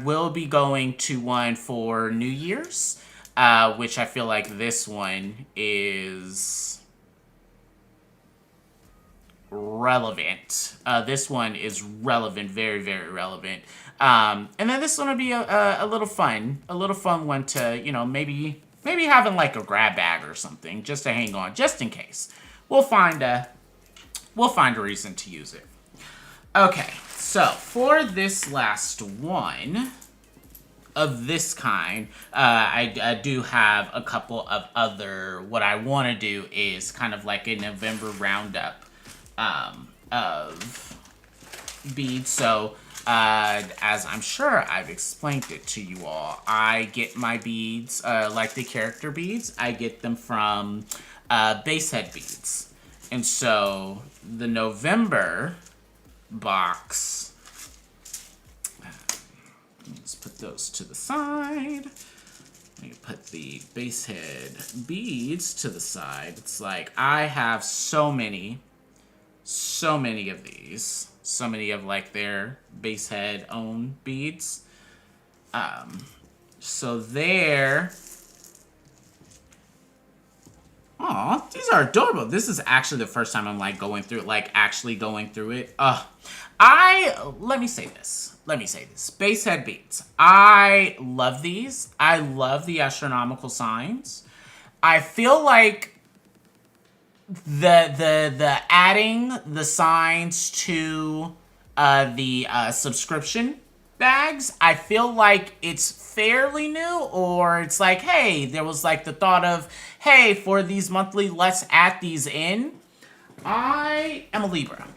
will be going to one for New Year's, which I feel like this one is relevant. This one is relevant, very, very relevant. And then this one will be a little fun one to, you know, maybe having like a grab bag or something just to hang on, just in case. We'll find a reason to use it. Okay, so for this last one of this kind, I do have a couple of other, what I want to do is kind of like a November roundup of beads. So, as I'm sure I've explained it to you all, I get my beads, like the character beads, I get them from Basehead Beads. And so, the November box, let's put those to the side. Let me put the Basehead beads to the side. It's like, I have so many of these. So many of like their Basehead own beads. So there. Aw, these are adorable. This is actually the first time I'm like going through it, like actually going through it. Let me say this. Base head beads. I love these. I love the astronomical signs. I feel like the adding the signs to the subscription bags, I feel like it's fairly new, or it's like, hey, there was like the thought of, hey, for these monthly, let's add these in. I am a Libra.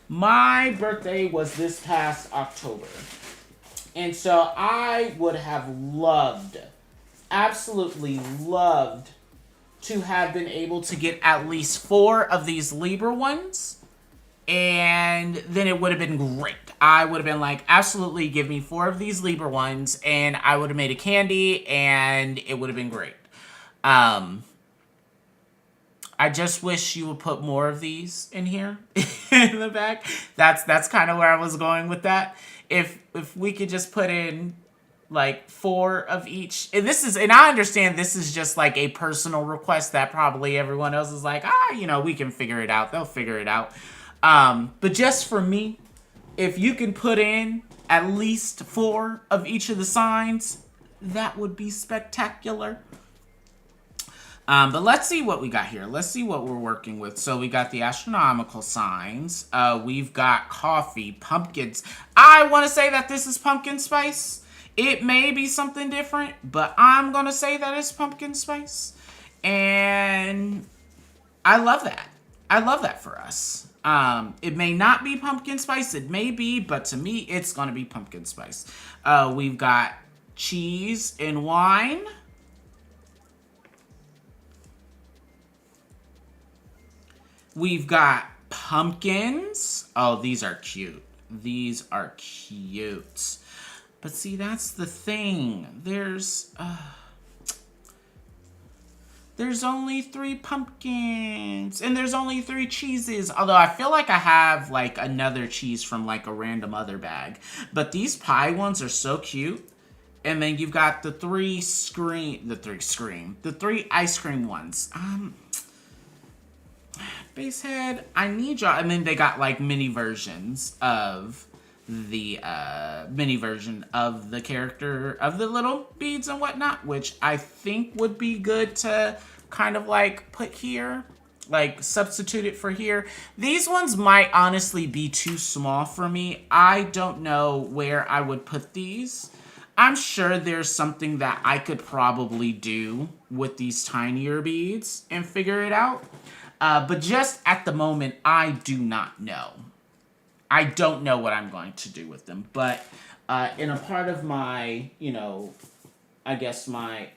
My birthday was this past October. And so I would have loved, absolutely loved, to have been able to get at least 4 of these Libra ones, and then it would have been great. I would have been like, absolutely, give me 4 of these Libra ones, and I would have made a Kandi, and it would have been great. I just wish you would put more of these in here in the back. That's kind of where I was going with that. If we could just put in like 4 of each. And I understand this is just like a personal request that probably everyone else is like, we can figure it out. They'll figure it out. But just for me, if you can put in at least 4 of each of the signs, that would be spectacular. But let's see what we got here. Let's see what we're working with. So we got the astronomical signs. We've got coffee, pumpkins. I want to say that this is pumpkin spice. It may be something different, but I'm going to say that it's pumpkin spice. And I love that. I love that for us. It may not be pumpkin spice. It may be, but to me, it's going to be pumpkin spice. We've got cheese and wine. We've got pumpkins. Oh, these are cute. These are cute. But see, that's the thing. There's only 3 pumpkins. And there's only 3 cheeses. Although I feel like I have like another cheese from like a random other bag. But these pie ones are so cute. And then you've got the 3 ice cream ones. Basehead, I need y'all. And then they got like mini versions of the character of the little beads and whatnot, which I think would be good to kind of like put here, like substitute it for here. These ones might honestly be too small for me. I don't know where I would put these. I'm sure there's something that I could probably do with these tinier beads and figure it out. But just at the moment, I do not know. I don't know what I'm going to do with them. But in a part of my, I guess my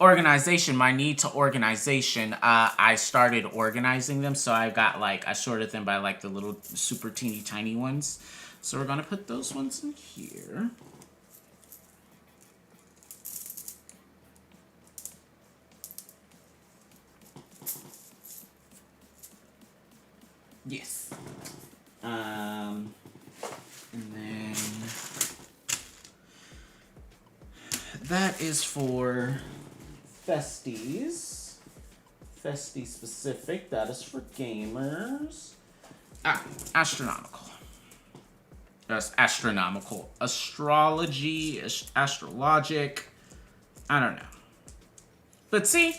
organization, my need to organization, I started organizing them. So I got I sorted them by the little super teeny tiny ones. So we're going to put those ones in here. Yes. And then that is for Festies. Festie specific. That is for gamers. Astronomical. That's astronomical. Astrology, astrologic. I don't know. But see,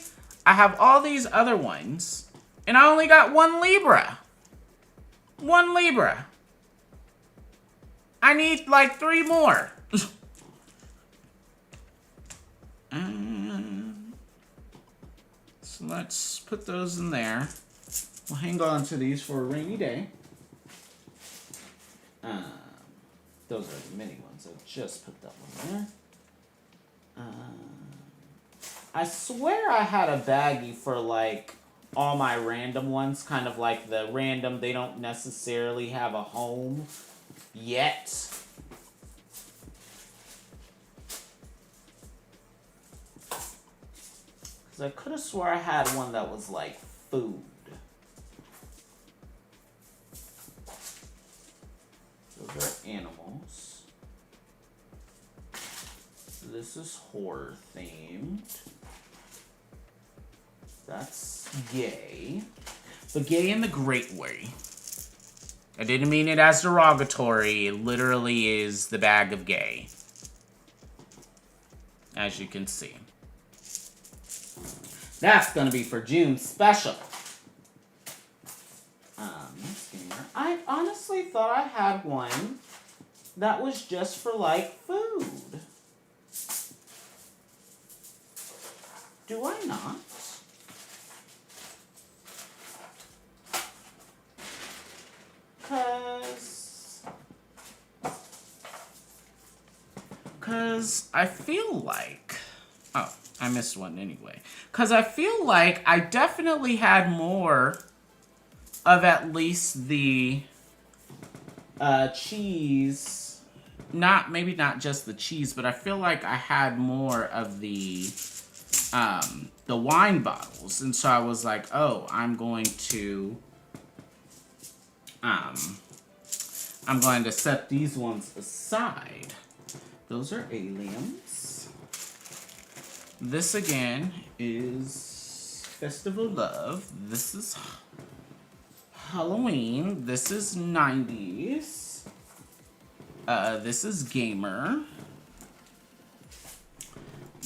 I have all these other ones, and I only got 1 Libra. 1 Libra. I need 3 more. So let's put those in there. We'll hang on to these for a rainy day. Those are the mini ones. I just put that one there. I swear I had a baggie for all my random ones, kind of like the random, they don't necessarily have a home yet. Because I could have swore I had one that was food. Those are animals. This is horror themed. That's gay. But gay in the great way. I didn't mean it as derogatory. It literally is the bag of gay. As you can see. That's gonna be for June special. I honestly thought I had one that was just for, like, food. Do I not? Cause I feel like... Oh, I missed one anyway. Cause I feel like I definitely had more of at least the cheese. Maybe not just the cheese, but I feel like I had more of the wine bottles. And so I was like, oh, I'm going to set these ones aside. Those are aliens. This again is Festival Love. This is Halloween. This is 90s. This is Gamer.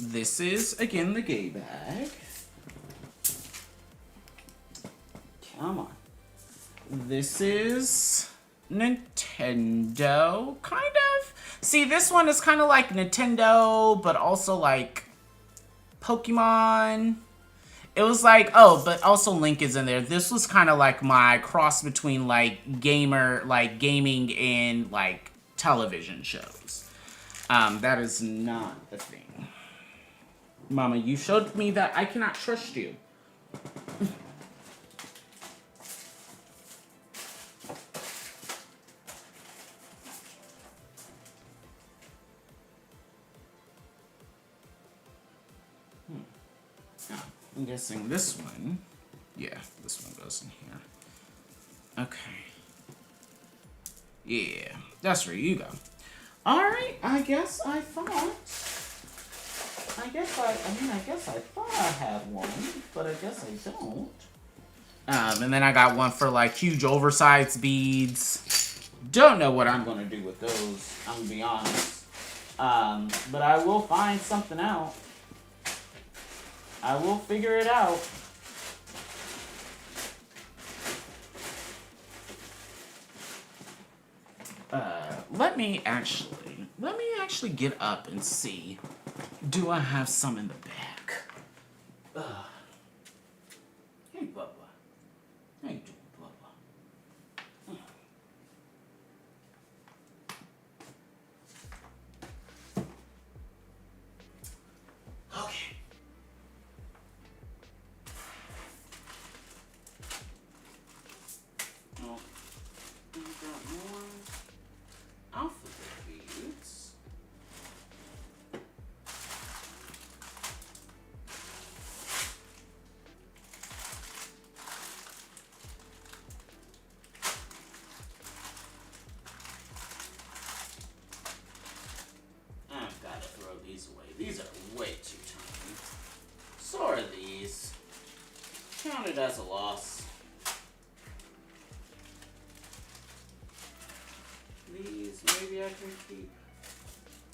This is, again, the gay bag. Come on. This is Nintendo, kind of. See, this one is kind of like Nintendo, but also like Pokemon. It was like, oh, but also Link is in there. This was kind of like my cross between like gaming and like television shows. That is not the thing. Mama, you showed me that I cannot trust you. I'm guessing this one. Yeah, this one goes in here. Okay. Yeah, that's where you go. Alright, I guess I thought I had one, but I guess I don't. And then I got one for like huge oversized beads. Don't know what I'm gonna do with those, I'm gonna be honest. But I will find something out. I will figure it out. Let me actually get up and see. Do I have some in the back? Hey, Bubba. How you doing, Bubba? Okay. Oh, we got more alphabet beads. I've got to throw these away. These are way too tiny. So are these. Counted as a loss. These, maybe I can keep.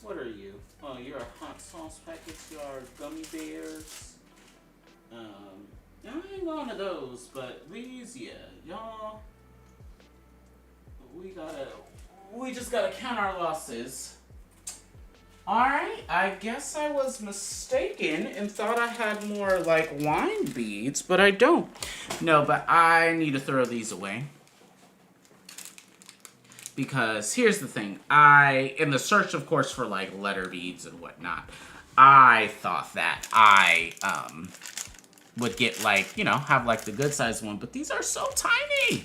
What are you? Oh, you're a hot sauce packet. You are gummy bears. I ain't going to those, but these, yeah, y'all. We just gotta count our losses. Alright, I guess I was mistaken and thought I had more, like, wine beads, but I don't. No, but I need to throw these away. Because here's the thing. In the search, of course, for, like, letter beads and whatnot, I thought that I, would get, like, you know, have, like, the good sized one. But these are so tiny.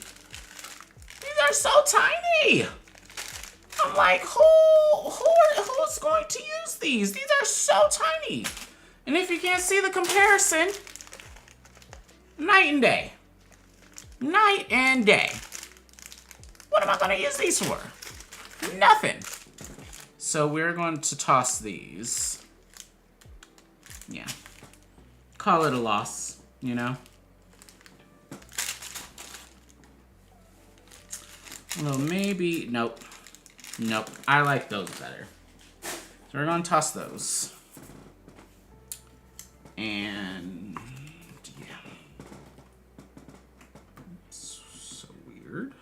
These are so tiny. I'm like, who's going to use these? These are so tiny. And if you can't see the comparison, night and day. Night and day. What am I going to use these for? Nothing. So we're going to toss these. yeah. Call it a loss, you know? Although maybe, nope. Nope, I like those better. So we're gonna toss those. And, yeah. It's so weird.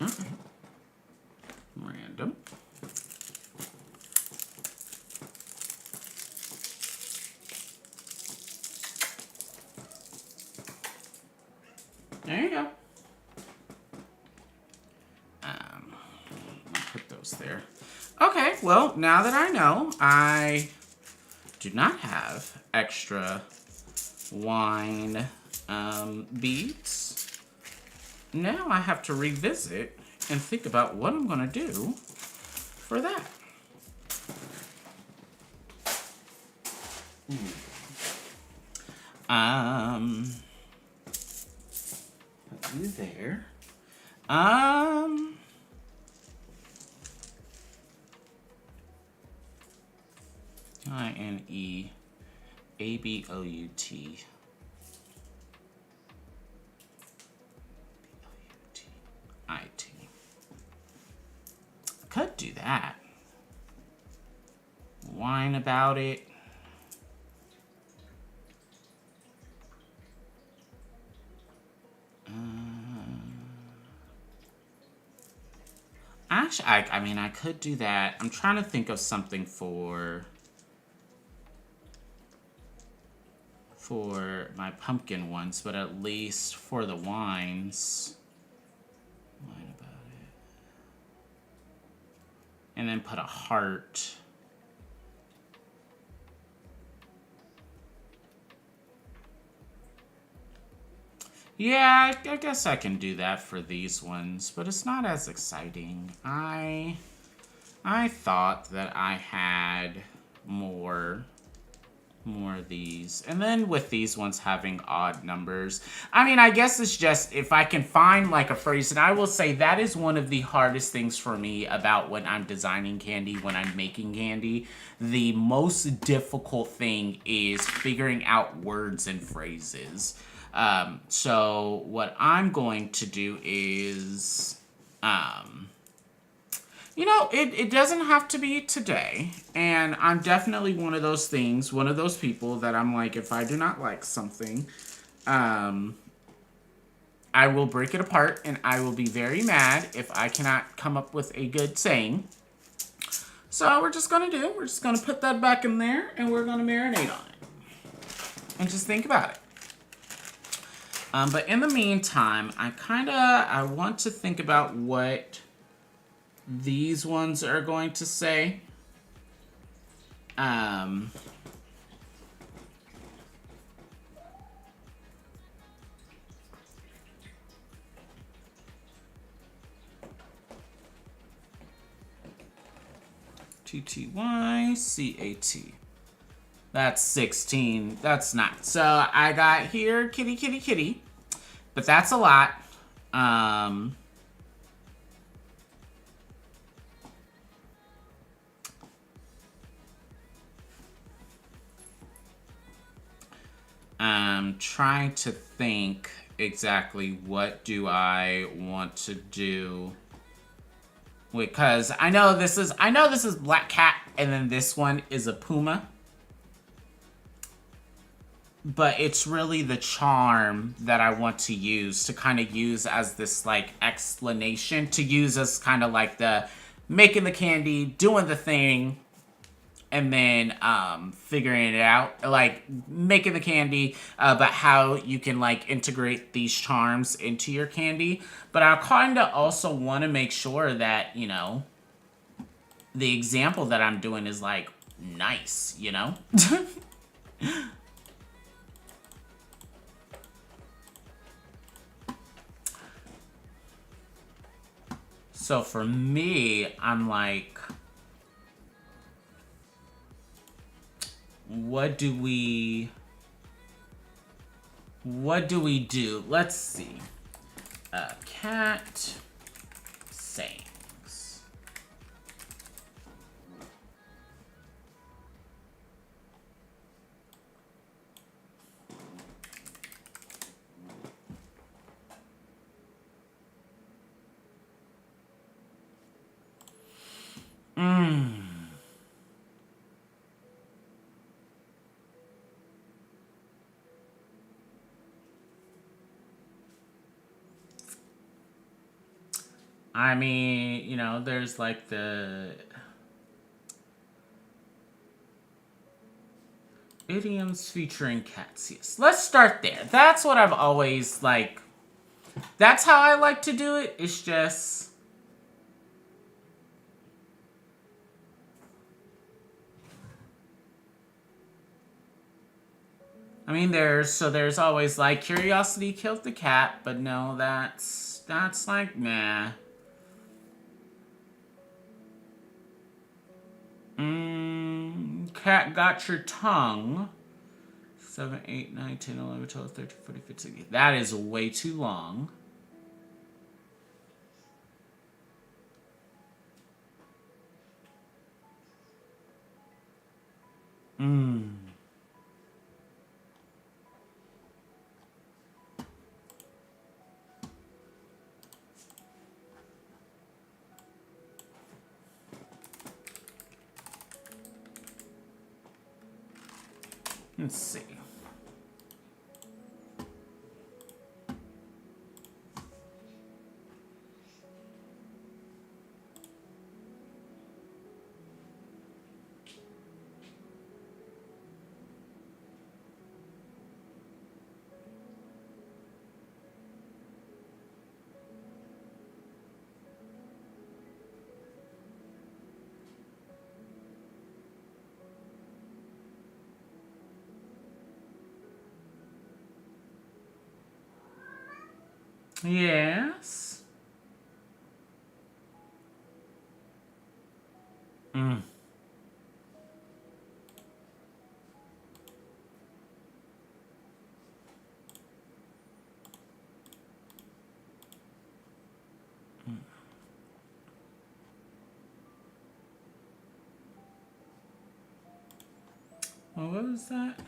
Okay. Random. There you go. I'll put those there. Okay, well, now that I know, I do not have extra wine beads. Now I have to revisit and think about what I'm gonna do for that. Put you there. INEABOUT. IT. Could do that. Whine about it. Actually, I mean, I could do that. I'm trying to think of something for my pumpkin ones, but at least for the wines. Whine about it. And then put a heart. Yeah, I guess I can do that for these ones, but it's not as exciting. I thought that I had more of these. And then with these ones having odd numbers, I mean, I guess it's just if I can find like a phrase, and I will say that is one of the hardest things for me about when I'm designing candy, when I'm making candy. The most difficult thing is figuring out words and phrases. So what I'm going to do is, you know, it doesn't have to be today. And I'm definitely one of those things, one of those people that I'm like, if I do not like something, I will break it apart and I will be very mad if I cannot come up with a good saying. So we're just going to put that back in there and we're going to marinate on it. And just think about it. But in the meantime, I want to think about what these ones are going to say. TTYCAT. That's 16. That's not. So I got here kitty, kitty, kitty. But that's a lot. I'm trying to think exactly what do I want to do. Because I know this is Black Cat and then this one is a Puma. But it's really the charm that I want to use, to kind of use as this, like, explanation. To use as kind of like the making the candy, doing the thing, and then figuring it out. Like, making the candy, but how you can, like, integrate these charms into your candy. But I kind of also want to make sure that, you know, the example that I'm doing is, like, nice, you know? So for me, I'm like, what do we do? Let's see. Cat sayings. I mean, you know, there's like the idioms featuring cats. Yes, let's start there. That's what I've always like. That's how I like to do it. It's just. I mean, there's always like curiosity killed the cat, but no, that's like meh. Cat got your tongue. 7, 8, 9, 10, 11, 12, 13, 14, 15, 16. That is way too long. Let's see. Yes. Well, what was that?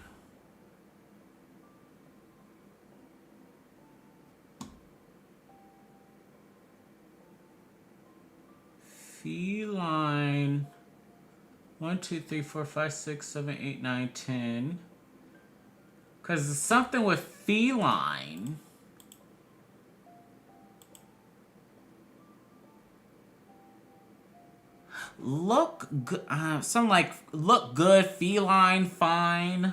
Feline. 1, 2, 3, 4, 5, 6, 7, 8, 9, 10. Because it's something with feline. Look good. Something like look good, feline, fine.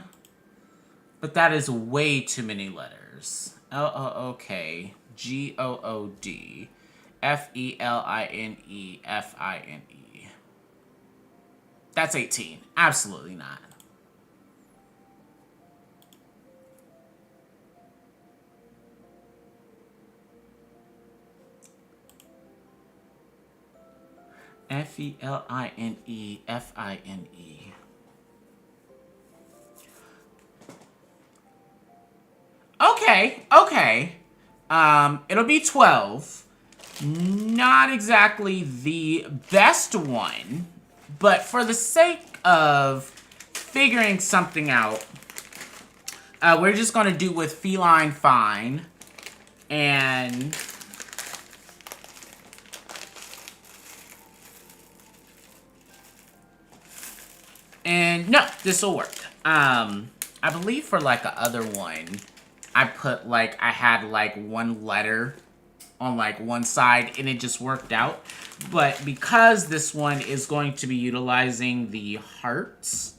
But that is way too many letters. Okay. GOOD. FELINE. That's 18. Absolutely not. FELINE. Okay. It'll be 12. Not exactly the best one, but for the sake of figuring something out, we're just gonna do with feline fine. And no, this will work. I believe for like the other one, I put like I had like one letter on like one side and it just worked out. But because this one is going to be utilizing the hearts,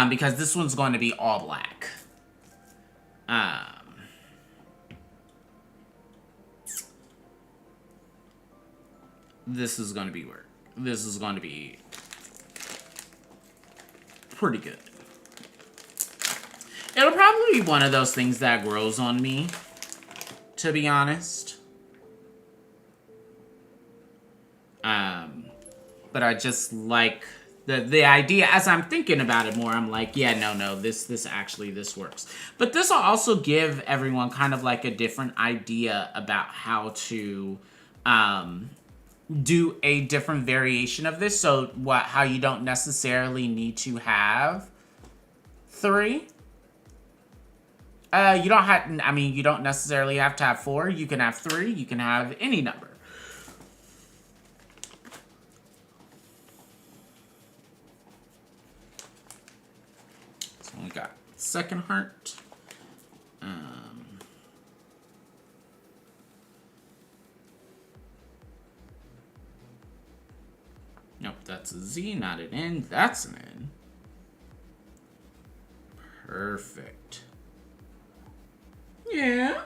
because this one's going to be all black. This is going to be work. This is going to be pretty good. It'll probably be one of those things that grows on me, to be honest. But I just like the idea. As I'm thinking about it more, I'm like, yeah, no, this works. But this will also give everyone kind of like a different idea about how to do a different variation of this. So how you don't necessarily need to have 3. You don't have. I mean, you don't necessarily have to have 4. You can have 3. You can have any number. So we got second heart. Z, not an N. That's an N. Perfect. Yeah.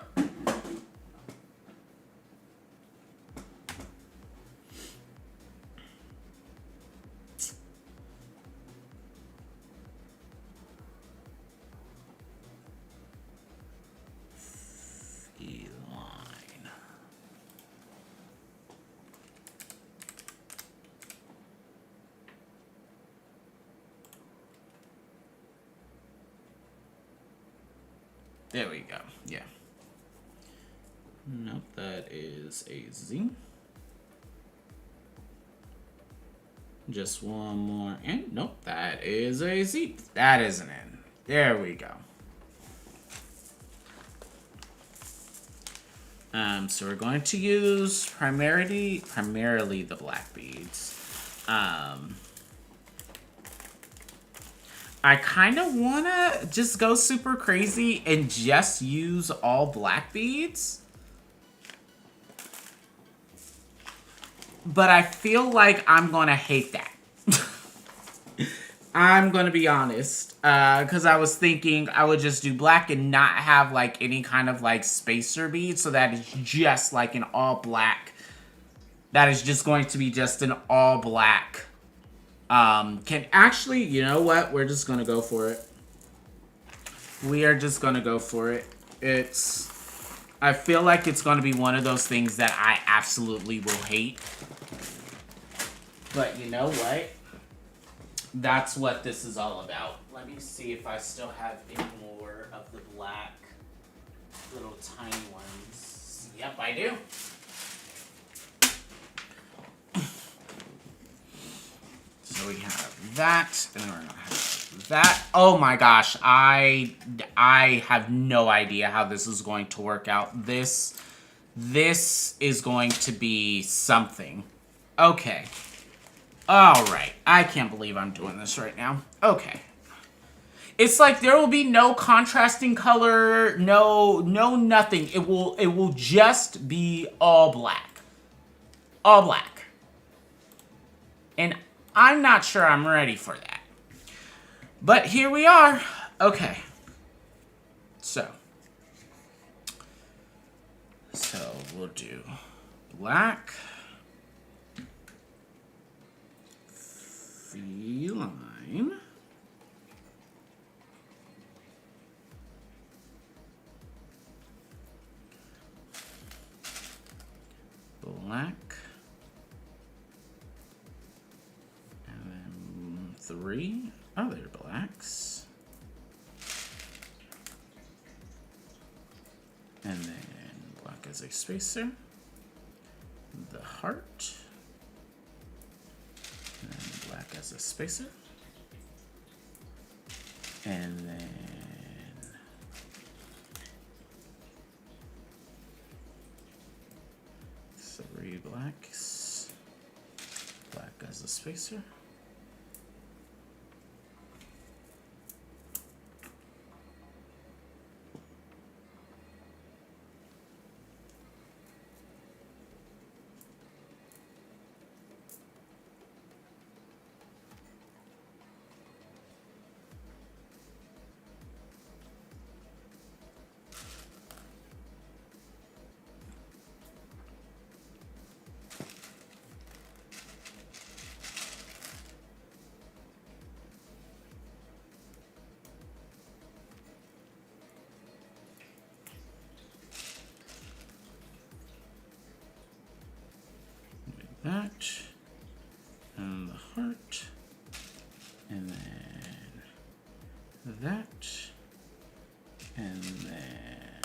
There we go. Yeah. Nope, that is a Z. Just one more N. Nope, that is a Z. That is an N. There we go. So we're going to use primarily the black beads. I kind of want to just go super crazy and just use all black beads. But I feel like I'm going to hate that. I'm going to be honest. Because I was thinking I would just do black and not have like any kind of like spacer bead. So that is just like an all black. That is just going to be just an all black. Can actually, you know what? We're just going to go for it. We are just going to go for it. I feel like it's going to be one of those things that I absolutely will hate. But you know what? That's what this is all about. Let me see if I still have any more of the black little tiny ones. Yep, I do. So we have that, and then we're gonna have that. Oh my gosh, I have no idea how this is going to work out. This is going to be something. Okay. Alright, I can't believe I'm doing this right now. Okay. It's like there will be no contrasting color, no nothing. It will just be all black. All black. And I'm not sure I'm ready for that. But here we are. Okay. So we'll do black. Feline. Black. And then 3 other blacks. And then black as a spacer. The heart. And then black as a spacer. And then 3 blacks. Black as a spacer. That, and the heart, and then that, and then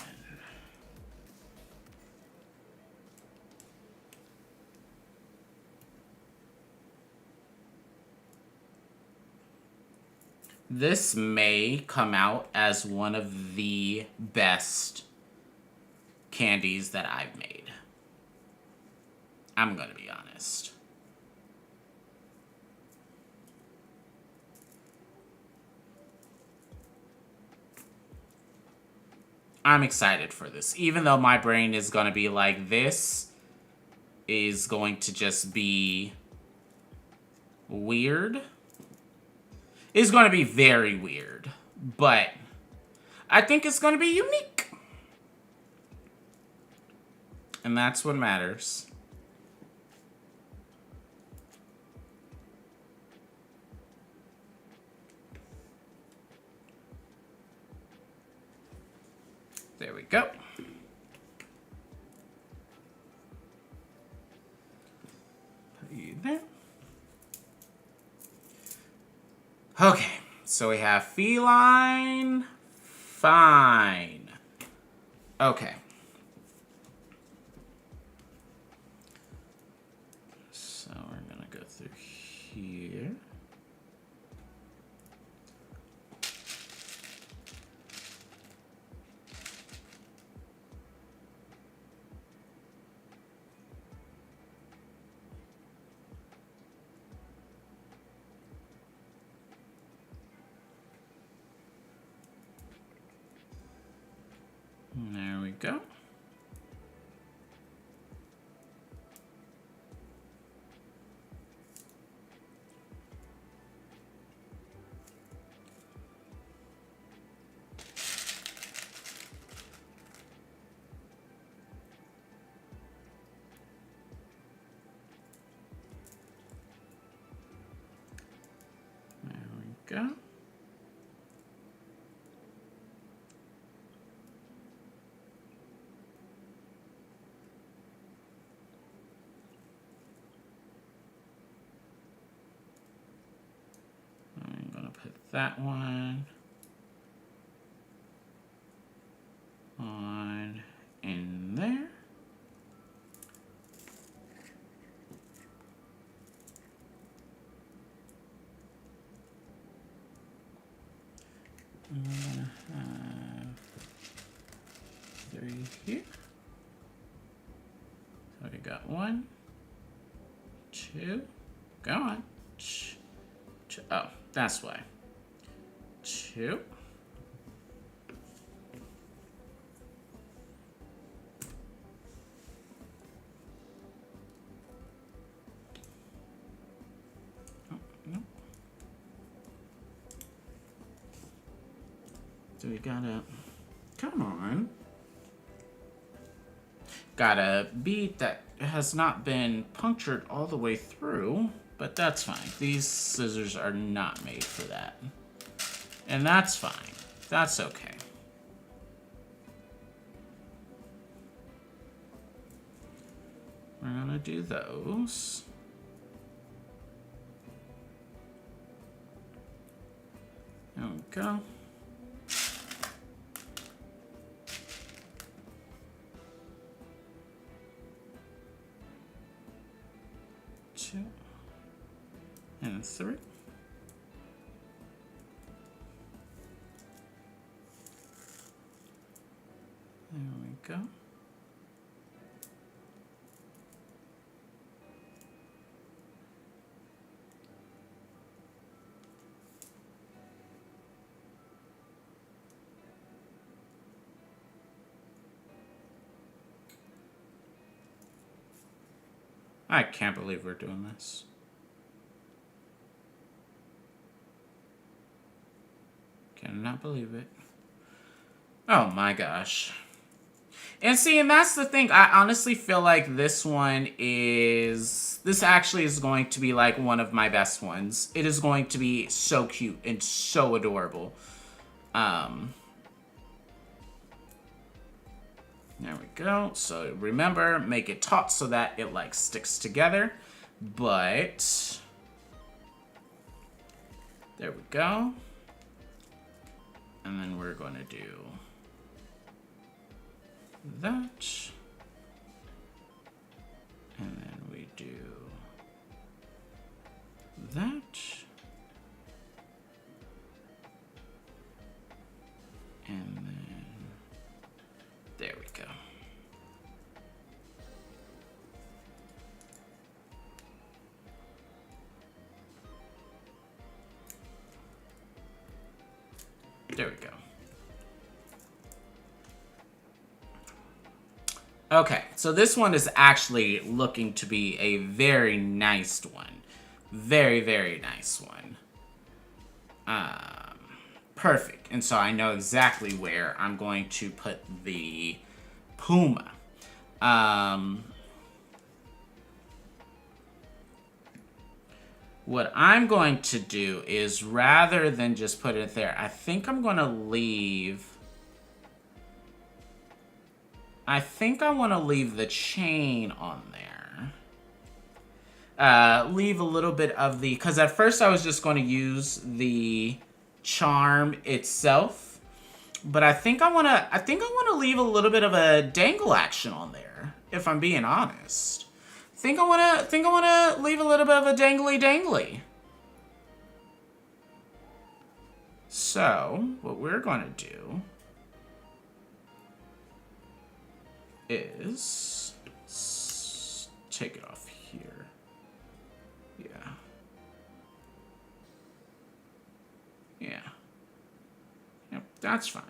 this may come out as one of the best candies that I've made. I'm gonna be honest. I'm excited for this. Even though my brain is gonna be like, this is going to just be weird. It's going to be very weird, but I think it's going to be unique. And that's what matters. There we go. Put you there. Okay, so we have feline. Fine. Okay. So we're gonna go through here. There we go. There we go. I'm gonna put that one on in there. I'm gonna have 3 here. So we got 1, 2, go on. Oh, that's why. 2. Oh, no. So we gotta, come on. Got a bead that has not been punctured all the way through, but that's fine. These scissors are not made for that. And that's fine. That's okay. We're gonna do those. There we go. And 3. There we go. I can't believe we're doing this. Cannot believe it. Oh my gosh. And see, and that's the thing. I honestly feel like this one is... This actually is going to be like one of my best ones. It is going to be so cute and so adorable. There we go. So remember, make it taut so that it like sticks together. But... There we go. And then we're going to do that. And then we do that. And then there we go. There we go. Okay, so this one is actually looking to be a very nice one. Very, very nice one. Perfect. And so I know exactly where I'm going to put the Puma. What I'm going to do is, rather than just put it there, I think I'm going to leave... I think I want to leave the chain on there. Leave a little bit of the... Because at first I was just going to use the charm itself. But I think I want to leave a little bit of a dangle action on there, if I'm being honest. I think I want to leave a little bit of a dangly. So, what we're going to do is take it off here. Yeah. Yep, that's fine.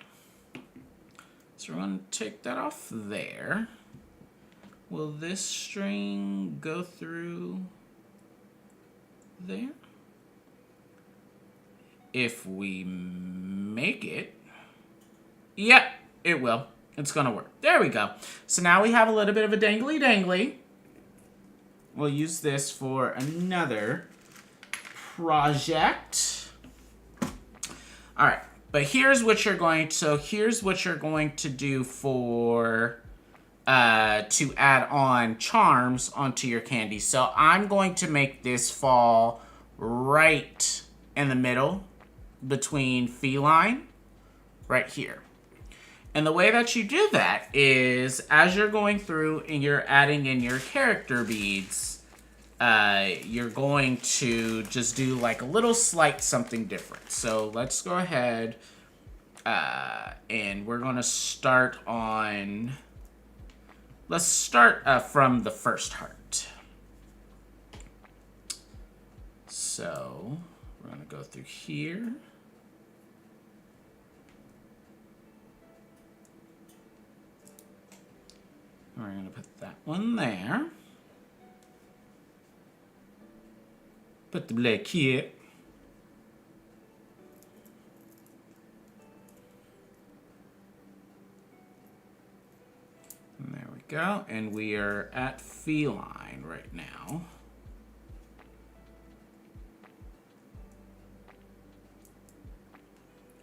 So we're going to take that off there. Will this string go through there? If we make it... Yep, it will. It's going to work. There we go. So now we have a little bit of a dangly. We'll use this for another project. All right, but here's what you're going to do for to add on charms onto your candy. So I'm going to make this fall right in the middle between feline, right here. And the way that you do that is, as you're going through and you're adding in your character beads, you're going to just do like a little slight something different. So let's go ahead and we're going to start on... Let's start from the first heart. So we're going to go through here. We're going to put that one there. Put the black here. And there we go. And we are at feline right now.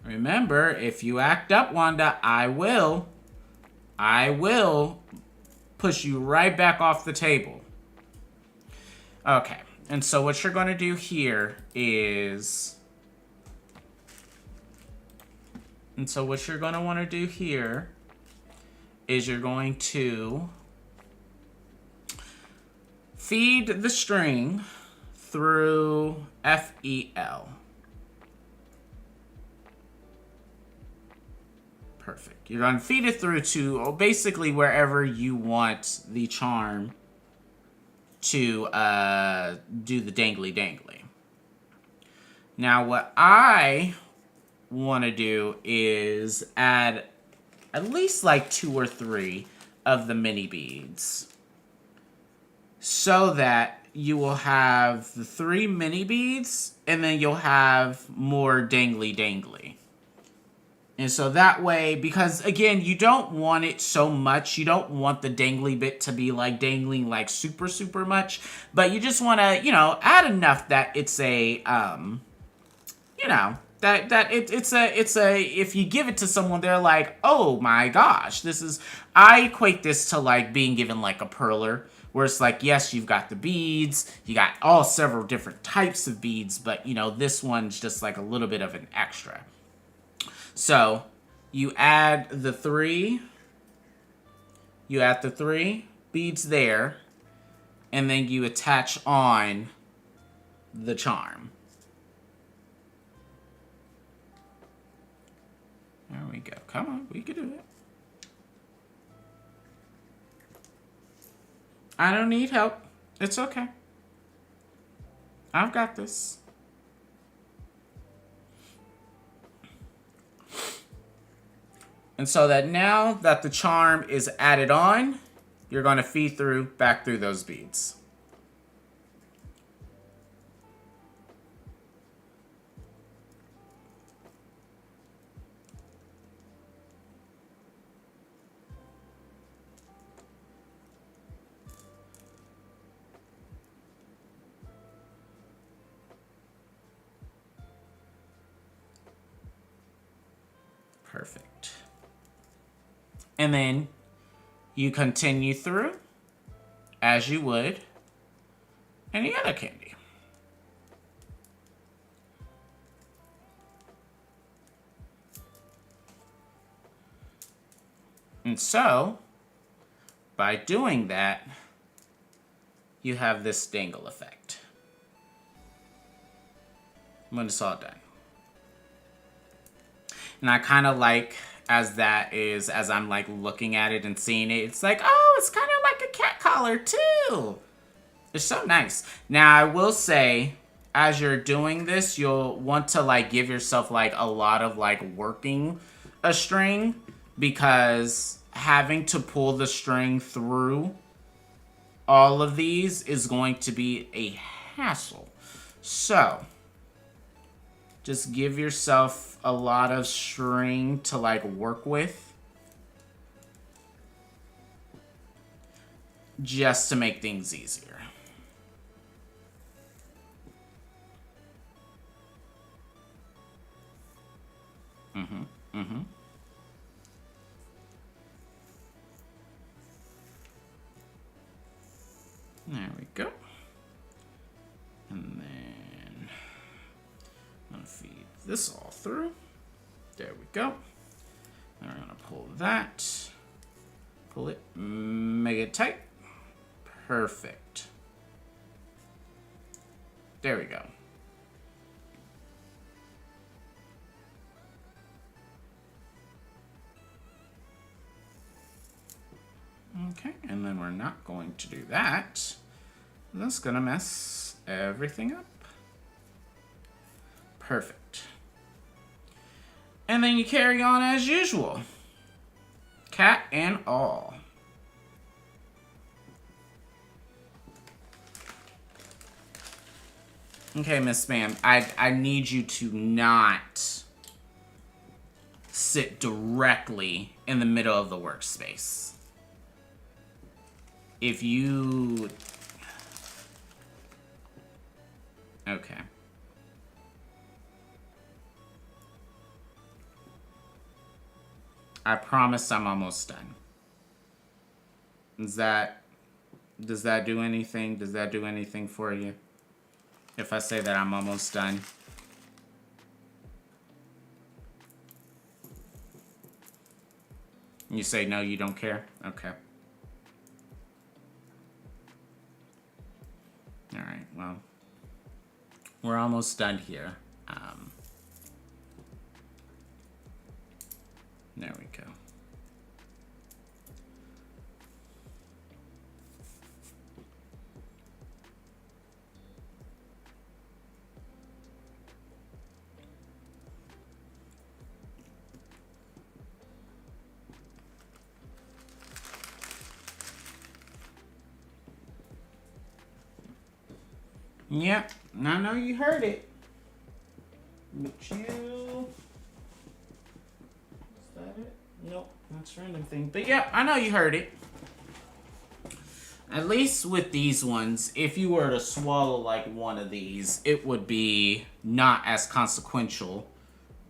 Remember, if you act up, Wanda, I will push you right back off the table. Okay. And so what you're going to do here is... And so what you're going to want to do here is you're going to feed the string through FEL. Perfect. You're going to feed it through to basically wherever you want the charm to do the dangly. Now what I want to do is add at least like 2 or 3 of the mini beads, so that you will have the 3 mini beads and then you'll have more dangly. And so that way, because again, you don't want it so much. You don't want the dangly bit to be like dangling like super much. But you just want to, add enough that it's a, it's a, if you give it to someone, they're like, oh my gosh, I equate this to like being given like a perler. Where it's like, yes, you've got the beads. You got several different types of beads. But, this one's just like a little bit of an extra. So, you add the 3 beads there, and then you attach on the charm. There we go. Come on, we can do it. I don't need help. It's okay. I've got this. And so that now that the charm is added on, you're going to feed back through those beads. Perfect. And then you continue through as you would any other candy. And so, by doing that, you have this dangle effect when it's all done. And I kind of like, as I'm like looking at it and seeing it, it's like, oh, it's kind of like a cat collar too. It's so nice. Now, I will say, as you're doing this, you'll want to like give yourself like a lot of like working a string, because having to pull the string through all of these is going to be a hassle. So, just give yourself a lot of string to like work with, just to make things easier. There we go. And then I'm gonna feed this all through. There we go. Now we're gonna pull that. Pull it, make it tight. Perfect. There we go. Okay, and then we're not going to do that. That's gonna mess everything up. Perfect. And then you carry on as usual. Cat and all. Okay, Miss Spam, I need you to not sit directly in the middle of the workspace. If you... Okay. I promise I'm almost done. Does that do anything? Does that do anything for you? If I say that I'm almost done? You say no, you don't care? Okay. Alright, well, we're almost done here. There we go. Yep, I know you heard it. But you... Is that it? Nope, that's random thing. But yep, I know you heard it. At least with these ones, if you were to swallow like one of these, it would be not as consequential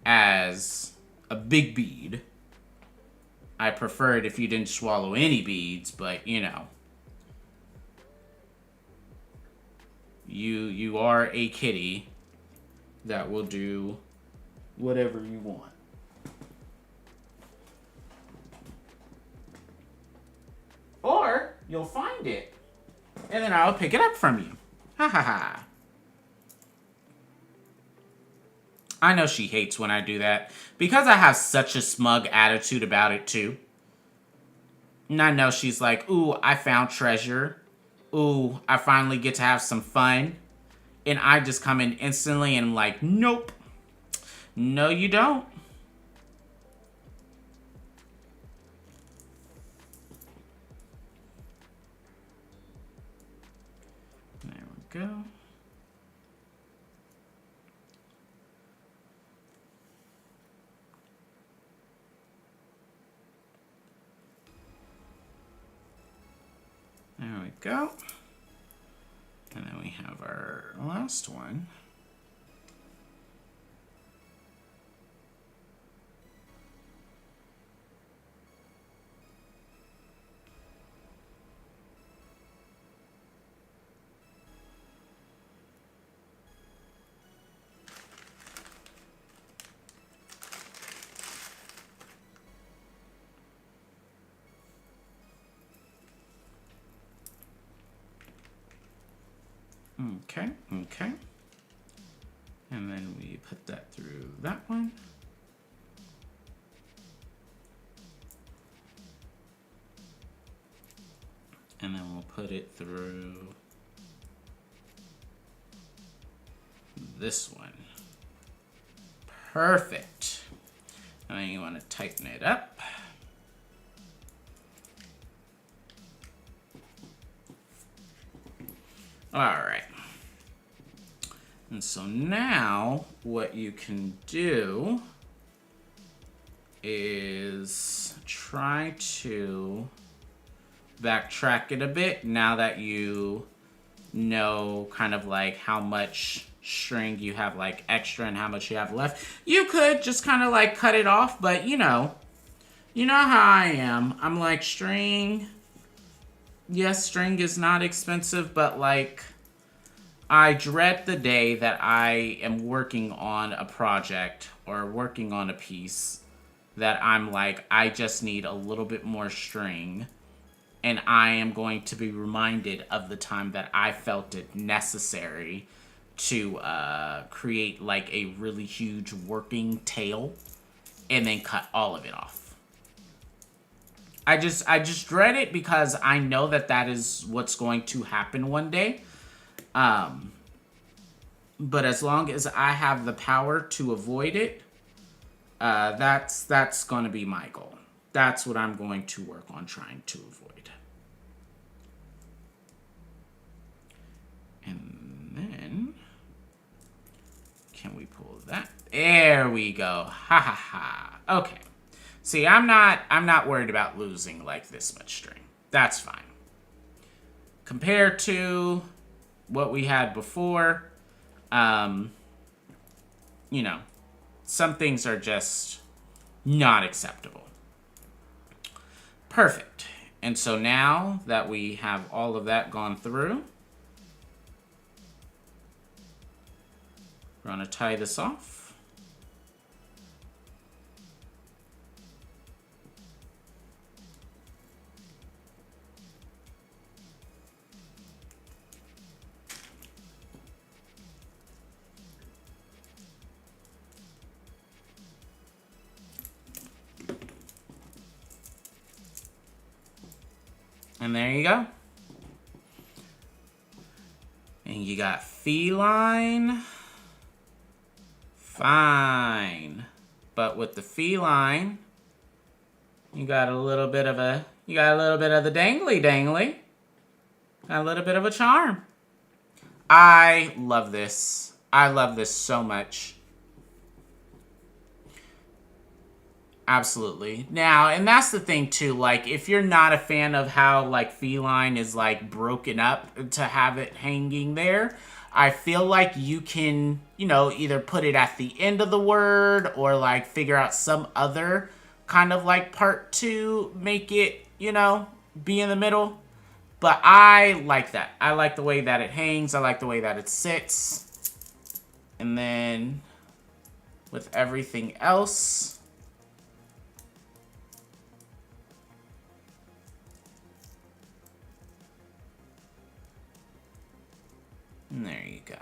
as a big bead. I prefer it if you didn't swallow any beads, but you know. You are a kitty that will do whatever you want. Or you'll find it, and then I'll pick it up from you. Ha ha ha. I know she hates when I do that, because I have such a smug attitude about it too. And I know she's like, ooh, I found treasure. Ooh, I finally get to have some fun. And I just come in instantly and I'm like, nope. No, you don't. There we go. There we go. And then we have our last one. Okay, okay. And then we put that through that one. And then we'll put it through this one. Perfect. And then you want to tighten it up. All right. And so now what you can do is try to backtrack it a bit now that you know kind of like how much string you have like extra and how much you have left. You could just kind of like cut it off, but you know how I am. I'm like, string, yes, string is not expensive, but like I dread the day that I am working on a project or working on a piece that I'm like, I just need a little bit more string. And I am going to be reminded of the time that I felt it necessary to create like a really huge working tail and then cut all of it off. I just dread it because I know that that is what's going to happen one day. But as long as I have the power to avoid it, that's going to be my goal. That's what I'm going to work on trying to avoid. And then, can we pull that? There we go. Ha ha ha. Okay. See, I'm not worried about losing like this much string. That's fine. Compared to what we had before, you know, some things are just not acceptable. Perfect. And so now that we have all of that gone through, we're going to tie this off. And there you go. And you got feline. Fine. But with the feline, you got a little bit of the dangly dangly. Got a little bit of a charm. I love this. I love this so much. Absolutely. Now, and that's the thing too, like, if you're not a fan of how, like, feline is, like, broken up to have it hanging there, I feel like you can, you know, either put it at the end of the word or, like, figure out some other kind of, like, part to make it, you know, be in the middle. But I like that. I like the way that it hangs. I like the way that it sits. And then with everything else, and there you go.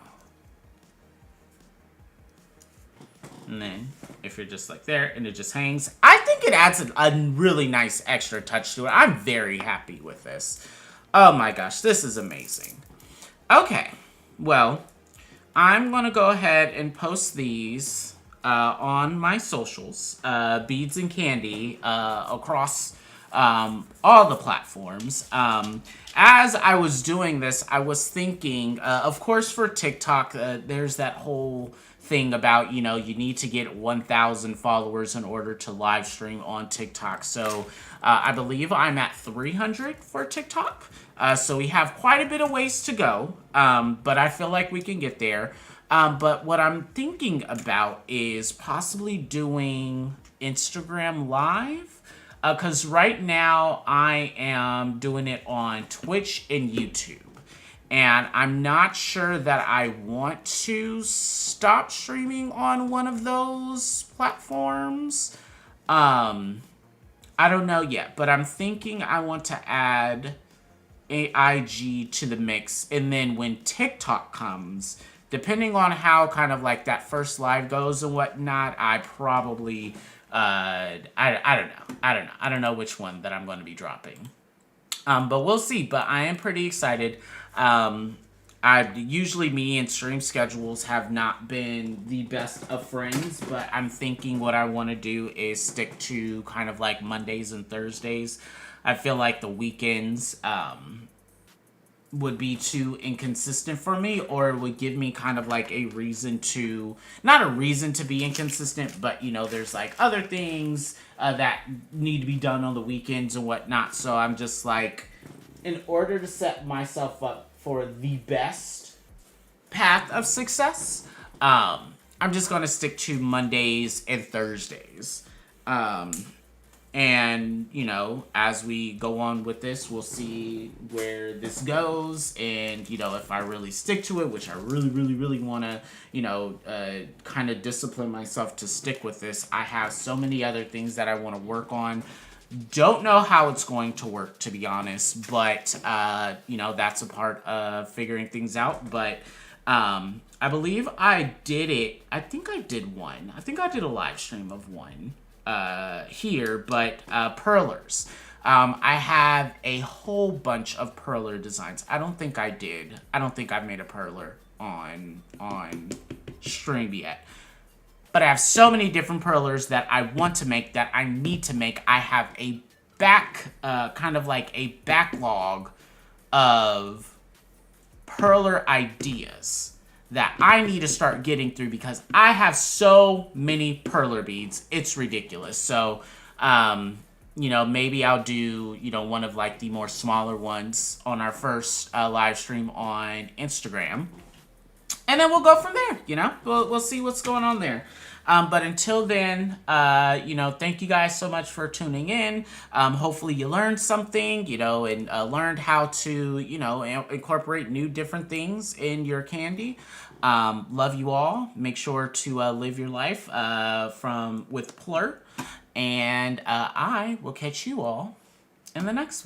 And then, if you're just like there, and it just hangs, I think it adds a really nice extra touch to it. I'm very happy with this. Oh my gosh, this is amazing. Okay, well, I'm going to go ahead and post these on my socials, Beads and Kandi, across all the platforms. As I was doing this, I was thinking, of course, for TikTok, there's that whole thing about, you know, you need to get 1,000 followers in order to live stream on TikTok. So I believe I'm at 300 for TikTok. So we have quite a bit of ways to go, but I feel like we can get there. But what I'm thinking about is possibly doing Instagram Live. Because right now I am doing it on Twitch and YouTube. And I'm not sure that I want to stop streaming on one of those platforms. I don't know yet, but I'm thinking I want to add IG to the mix. And then when TikTok comes, depending on how kind of like that first live goes and whatnot, I probably, I don't know. I don't know which one that I'm going to be dropping. But we'll see. But I am pretty excited. Usually me and stream schedules have not been the best of friends, but I'm thinking what I want to do is stick to kind of like Mondays and Thursdays. I feel like the weekends would be too inconsistent for me, or it would give me kind of like a reason to, not a reason to be inconsistent, but you know, there's like other things that need to be done on the weekends and whatnot. So I'm just like, in order to set myself up for the best path of success, I'm just going to stick to Mondays and Thursdays. And, you know, as we go on with this, we'll see where this goes. And, you know, if I really stick to it, which I really, really, really want to, you know, kind of discipline myself to stick with this. I have so many other things that I want to work on. Don't know how it's going to work, to be honest. But, you know, that's a part of figuring things out. But I believe I did it. I think I did one. I think I did a live stream of one. Here, but perlers. I have a whole bunch of perler designs. I don't think I did. I don't think I've made a perler on stream yet. But I have so many different perlers that I want to make, that I need to make. I have a kind of like a backlog of perler ideas that I need to start getting through, because I have so many perler beads. It's ridiculous. So, you know, maybe I'll do, you know, one of like the more smaller ones on our first live stream on Instagram. And then we'll go from there, you know? We'll see what's going on there. But until then, you know, thank you guys so much for tuning in. Hopefully you learned something, you know, and learned how to, you know, incorporate new different things in your Kandi. Love you all. Make sure to live your life with Plur. And I will catch you all in the next one.